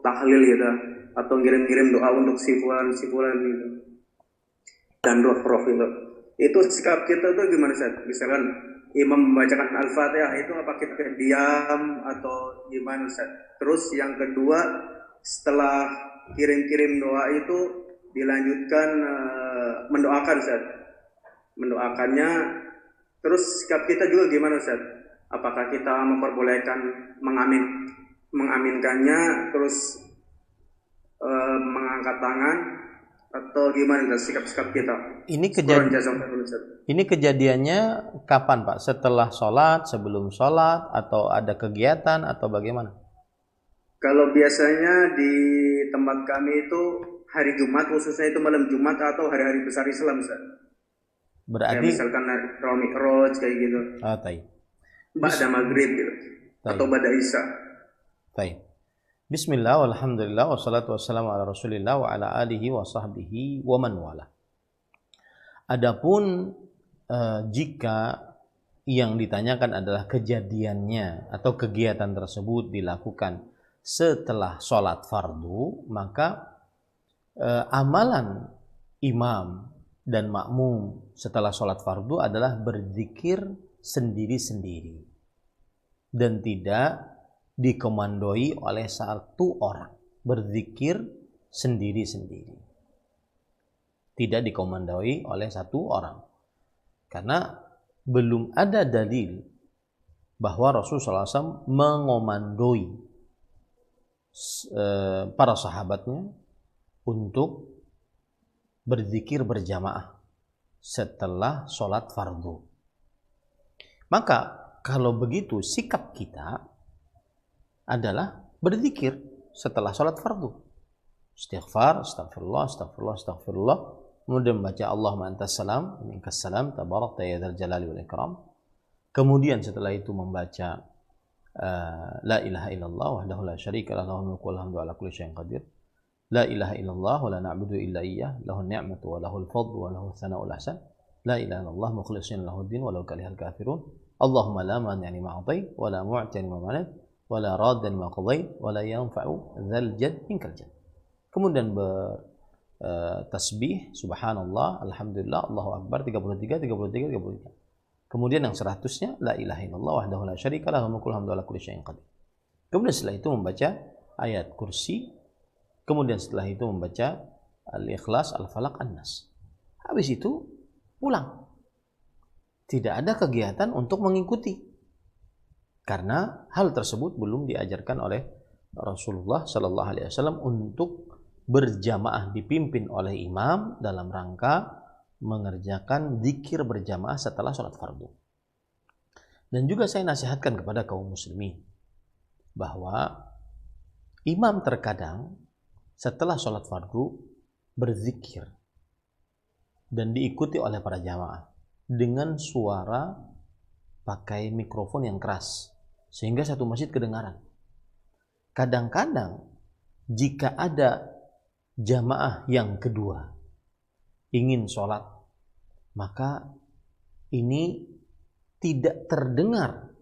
tahlil gitu, atau ngirim-ngirim doa untuk sifulan gitu, dan roh-roh itu sikap kita tuh gimana Ustaz? Misalkan imam membacakan Al-Fatihah itu apa kita diam atau gimana Ustaz? Terus yang kedua, setelah kirim-kirim doa itu dilanjutkan mendoakan Ustaz. Mendoakannya, terus sikap kita juga gimana Ustaz? Apakah kita memperbolehkan mengaminkannya, terus mengangkat tangan, atau gimana sikap-sikap kita? Ini kejadiannya kapan Pak? Setelah sholat, sebelum sholat, atau ada kegiatan, atau bagaimana? Kalau biasanya di tempat kami itu hari Jumat, khususnya itu malam Jumat atau hari-hari besar Islam Ustaz. Berarti kayak misalkan Isra Mi'raj kayak gitu. Ba'da maghrib gitu. Atau ba'da isya. Baik. Bismillah, walhamdulillah, wassalatu wassalamu ala rasulillah wa ala alihi wa sahbihi wa man wala. Adapun jika yang ditanyakan adalah kejadiannya atau kegiatan tersebut dilakukan setelah sholat fardu, maka amalan imam dan makmum setelah sholat fardu adalah berzikir sendiri-sendiri dan tidak dikomandoi oleh satu orang, berzikir sendiri-sendiri, tidak dikomandoi oleh satu orang, karena belum ada dalil bahwa Rasulullah SAW mengomandoi para sahabatnya untuk berzikir berjamaah setelah sholat fardu. Maka kalau begitu sikap kita adalah berzikir setelah sholat fardu. Istighfar, astagfirullah, astagfirullah, astagfirullah. Kemudian membaca Allahumma antas salam, minkas salam, tabarakta ya dzal jalali wal ikram. Kemudian setelah itu membaca la ilaha illallah wahdahu la syarika lahu lahul mulku wa lahul hamdu ala kulli syai'in qadir. La ilaha illallah wa la na'budu illa iyyah, lahun ni'matu wa lahul fadlu wa lahu tsana'ul ahsan. La ilaha illallah mukhlishina lahud-din walau karihal kafirun. Allahumma la mani'a lima a'tait wa la mu'tiya lima mana'at wa la radda lima qadait wa la yanfa'u dzal jadd minkal jadd. Kemudian tasbih subhanallah, alhamdulillah, Allahu akbar 33 33 33. Kemudian yang 100-nya la ilaha illallah wahdahu la syarika lahu mulkul hamdu ala kulli syai'in qadir. Kemudian setelah itu membaca ayat kursi. Kemudian setelah itu membaca Al-Ikhlas, Al-Falaq, An-Nas. Habis itu pulang. Tidak ada kegiatan untuk mengikuti. Karena hal tersebut belum diajarkan oleh Rasulullah sallallahu alaihi wasallam untuk berjamaah dipimpin oleh imam dalam rangka mengerjakan zikir berjamaah setelah sholat fardu. Dan juga saya nasihatkan kepada kaum muslimin bahwa imam terkadang setelah sholat fardu berzikir dan diikuti oleh para jamaah dengan suara pakai mikrofon yang keras sehingga satu masjid kedengaran. Kadang-kadang jika ada jamaah yang kedua ingin sholat, maka ini tidak terdengar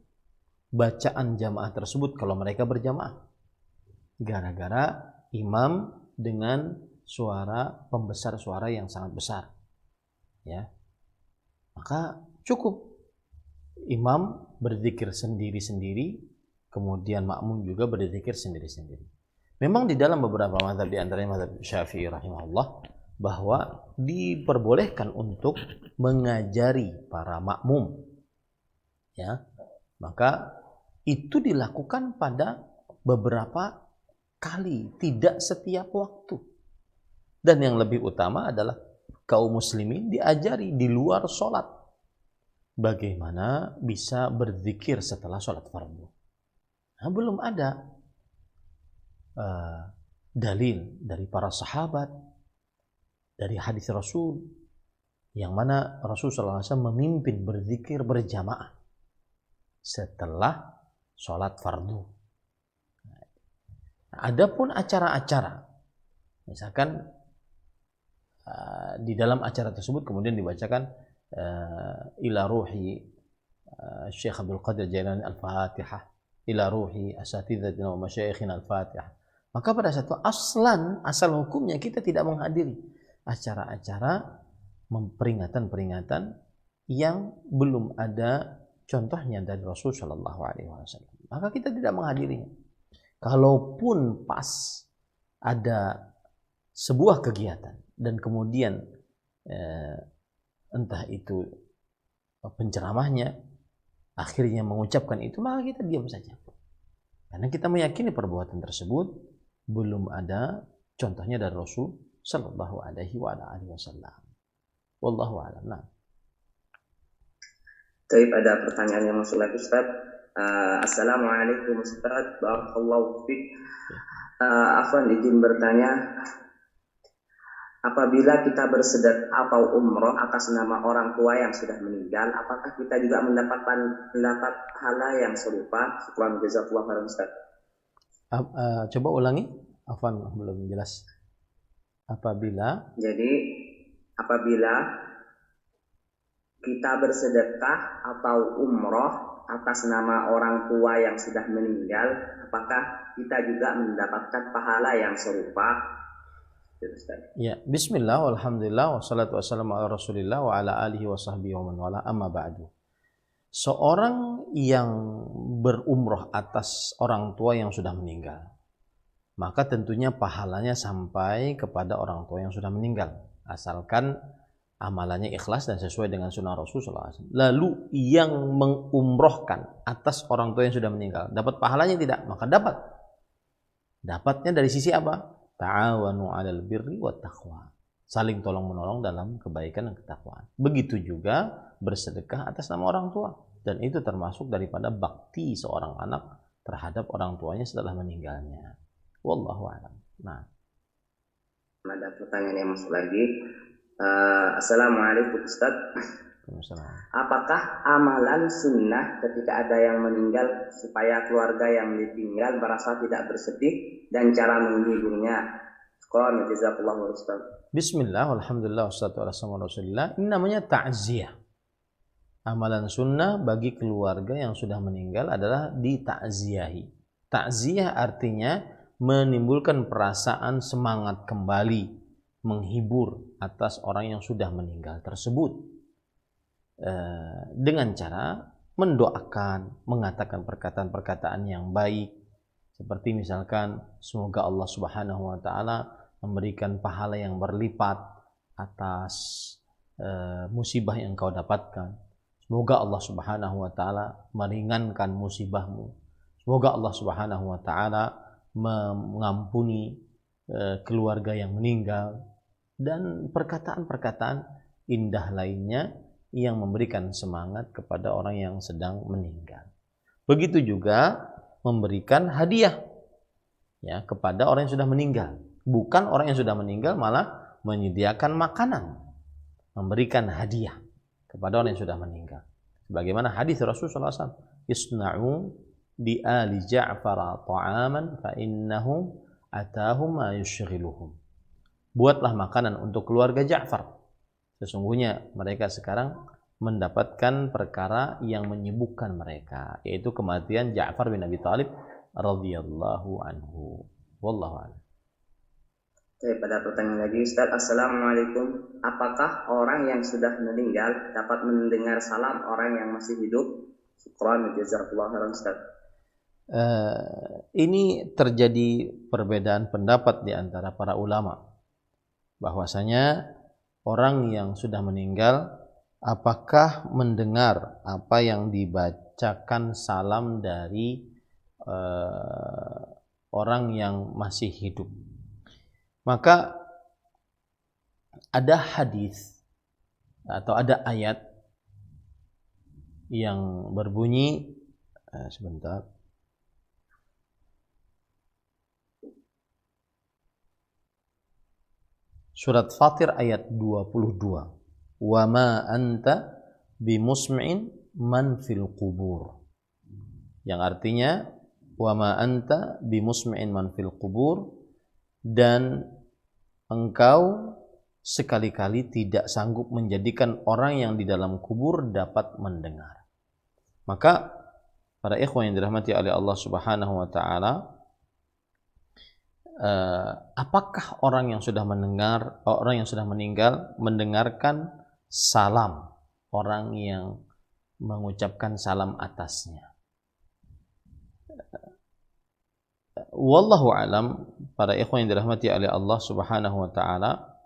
bacaan jamaah tersebut kalau mereka berjamaah. Gara-gara imam dengan suara pembesar suara yang sangat besar, ya, maka cukup imam berzikir sendiri-sendiri, kemudian makmum juga berzikir sendiri-sendiri. Memang di dalam beberapa mazhab, di antaranya mazhab Syafi'i rahimahullah, bahwa diperbolehkan untuk mengajari para makmum, ya, maka itu dilakukan pada beberapa kali, tidak setiap waktu. Dan yang lebih utama adalah kaum muslimin diajari di luar sholat bagaimana bisa berzikir setelah sholat fardu. Nah, belum ada dalil dari para sahabat, dari hadis Rasul, yang mana Rasul SAW memimpin berzikir berjamaah setelah sholat fardu. Adapun acara-acara, misalkan di dalam acara tersebut kemudian dibacakan ila ruhi Syekh Abdul Qadir Jailani Al-Fatihah, ila ruhi asatidatina wa masyayikhina Al-Fatihah, maka pada satu asal hukumnya kita tidak menghadiri acara-acara peringatan-peringatan yang belum ada contohnya dari Rasul Shallallahu Alaihi Wasallam, maka kita tidak menghadirinya. Kalaupun pas ada sebuah kegiatan dan kemudian entah itu penceramahnya akhirnya mengucapkan itu, maka kita diam saja. Karena kita meyakini perbuatan tersebut belum ada contohnya dari Rasul Sallallahu Alaihi Wasallam. Wallahu a'lam. Nah. Tapi ada pertanyaan yang masuk lagi, Ustaz. Assalamualaikum Ustaz, barakallahu fiik. Afwan izin bertanya, apabila kita bersedekah atau umroh atas nama orang tua yang sudah meninggal, apakah kita juga mendapat pahala yang serupa? Syukran jazakallahu khairan Ustaz. Coba ulangi, Afwan belum jelas. Apabila kita bersedekah atau umroh atas nama orang tua yang sudah meninggal, apakah kita juga mendapatkan pahala yang serupa? Ya, bismillah, walhamdulillah, wassalatu wassalamu ala rasulillah wa ala alihi wa sahbihi wa man wala, amma ba'du. Seorang yang berumroh atas orang tua yang sudah meninggal, maka tentunya pahalanya sampai kepada orang tua yang sudah meninggal, asalkan amalannya ikhlas dan sesuai dengan sunnah Rasulullah SAW. Lalu yang mengumrohkan atas orang tua yang sudah meninggal, dapat pahalanya tidak? Maka dapat. Dapatnya dari sisi apa? Ta'awanu 'alal birri wat taqwa. Saling tolong menolong dalam kebaikan dan ketakwaan. Begitu juga bersedekah atas nama orang tua, dan itu termasuk daripada bakti seorang anak terhadap orang tuanya setelah meninggalnya. Wallahu a'lam. Nah, ada pertanyaan yang masuk lagi. Assalamualaikum Ustaz. Apakah amalan sunnah ketika ada yang meninggal supaya keluarga yang ditinggal merasa tidak bersedih, dan cara menghiburnya? Syukran jazakallahu Ustaz. Bismillah, alhamdulillah, wassalatu wassalamu ala rasulillah. Ini namanya ta'ziyah. Amalan sunnah bagi keluarga yang sudah meninggal adalah ditakziahi. Takziah artinya menimbulkan perasaan semangat kembali, menghibur atas orang yang sudah meninggal tersebut. Dengan cara mendoakan, mengatakan perkataan-perkataan yang baik, seperti misalkan semoga Allah Subhanahu wa taala memberikan pahala yang berlipat atas musibah yang kau dapatkan. Semoga Allah Subhanahu wa taala meringankan musibahmu. Semoga Allah Subhanahu wa taala mengampuni keluarga yang meninggal, dan perkataan-perkataan indah lainnya yang memberikan semangat kepada orang yang sedang meninggal. Begitu juga memberikan hadiah ya kepada orang yang sudah meninggal. Bukan orang yang sudah meninggal malah menyediakan makanan, memberikan hadiah kepada orang yang sudah meninggal. Sebagaimana hadis Rasulullah SAW, isna'u di ali Ja'far ta'aman fa innahum atahum ma yushghiluhum. Buatlah makanan untuk keluarga Ja'far. Sesungguhnya mereka sekarang mendapatkan perkara yang menyibukkan mereka, yaitu kematian Ja'far bin Abi Thalib radhiyallahu anhu. Wallahu a'lam. Oke, pada pertanyaan lagi Ustaz. Assalamualaikum. Apakah orang yang sudah meninggal dapat mendengar salam orang yang masih hidup? Syukran jazakallahu khairan Ustaz. Ini terjadi perbedaan pendapat di antara para ulama, bahwasanya orang yang sudah meninggal apakah mendengar apa yang dibacakan salam dari orang yang masih hidup. Maka ada hadis atau ada ayat yang berbunyi sebentar. Surat Fatir ayat 22. Wa ma anta bimusmi'in man fil qubur. Yang artinya wa ma anta bimusmi'in man fil qubur, dan engkau sekali-kali tidak sanggup menjadikan orang yang di dalam kubur dapat mendengar. Maka para ikhwan yang dirahmati oleh Allah Subhanahu wa taala, apakah orang yang sudah meninggal mendengarkan salam orang yang mengucapkan salam atasnya? Wallahu alam, para ikhwan yang dirahmati oleh Allah Subhanahu wa taala,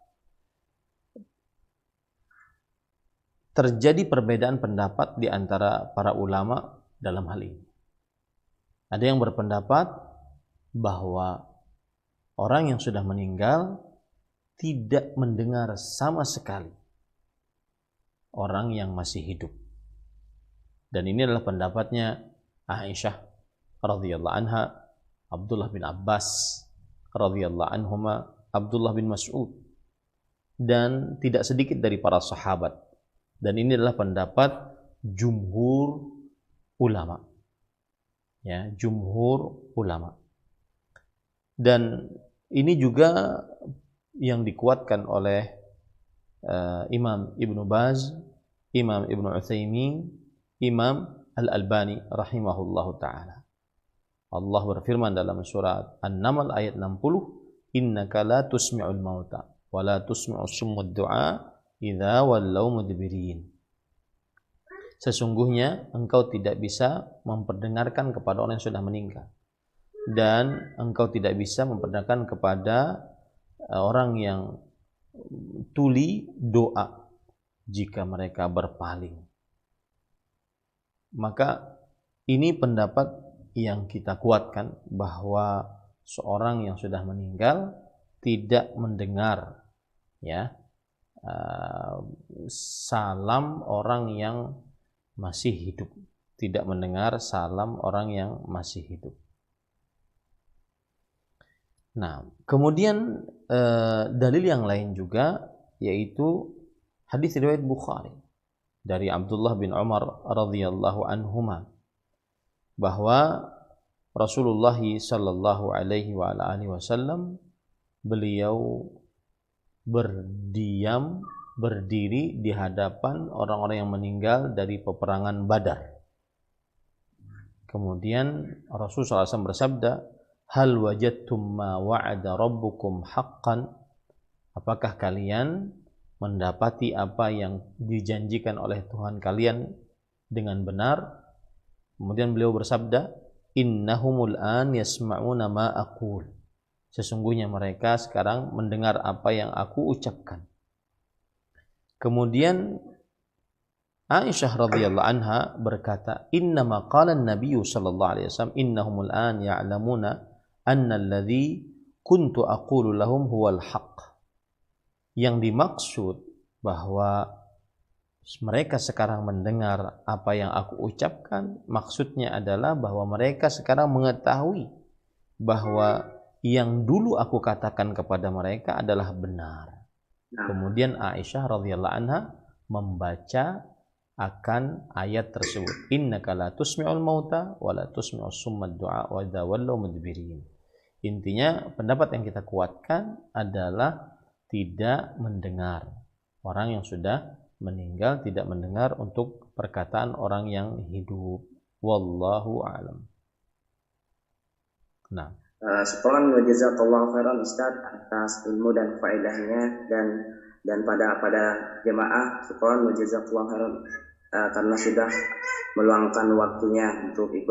terjadi perbedaan pendapat di antara para ulama dalam hal ini. Ada yang berpendapat bahwa orang yang sudah meninggal tidak mendengar sama sekali orang yang masih hidup. Dan ini adalah pendapatnya Aisyah radhiyallahu anha, Abdullah bin Abbas radhiyallahu anhuma, Abdullah bin Mas'ud, dan tidak sedikit dari para sahabat. Dan ini adalah pendapat jumhur ulama. Ya, jumhur ulama. Dan ini juga yang dikuatkan oleh Imam Ibnu Baz, Imam Ibnu Utsaimin, Imam Al-Albani rahimahullahu taala. Allah berfirman dalam surat An-Naml ayat 60, innaka la tusmi'ul mauta wa la tusmi'us summud du'a idza wallaw mudbirin. Sesungguhnya engkau tidak bisa memperdengarkan kepada orang yang sudah meninggal, dan engkau tidak bisa memperdengarkan kepada orang yang tuli doa jika mereka berpaling. Maka ini pendapat yang kita kuatkan, bahwa seorang yang sudah meninggal tidak mendengar ya salam orang yang masih hidup, tidak mendengar salam orang yang masih hidup. Nah, kemudian dalil yang lain juga, yaitu hadis riwayat Bukhari dari Abdullah bin Umar radhiyallahu anhuma, bahwa Rasulullah sallallahu alaihi wa alihi wasallam beliau berdiri di hadapan orang-orang yang meninggal dari peperangan Badar. Kemudian Rasulullah SAW bersabda, hal wajadtum ma wa'ada rabbukum haqqan? Apakah kalian mendapati apa yang dijanjikan oleh Tuhan kalian dengan benar? Kemudian beliau bersabda, innahumul an yasma'una ma aqul. Sesungguhnya mereka sekarang mendengar apa yang aku ucapkan. Kemudian Aisyah radhiyallahu anha berkata, innama qala an-nabiy sallallahu alaihi wasallam innahumul an ya'lamuna anna alladhi kuntu aqulu lahum huwal haqq. Yang dimaksud bahwa mereka sekarang mendengar apa yang aku ucapkan, maksudnya adalah bahwa mereka sekarang mengetahui bahwa yang dulu aku katakan kepada mereka adalah benar. Kemudian Aisyah radhiyallahu anha membaca akan ayat tersebut, innaka la tusmi'ul mauta wa la tusmi'us summad du'a wa idza wallaw mudbirin. Intinya pendapat yang kita kuatkan adalah tidak mendengar. Orang yang sudah meninggal tidak mendengar untuk perkataan orang yang hidup. Wallahu a'lam. Nah, syukran wa jazakallahu khairan Ustaz atas ilmu dan faedahnya, dan pada jemaah syukran wa jazakallahu khairan karena sudah meluangkan waktunya untuk ikut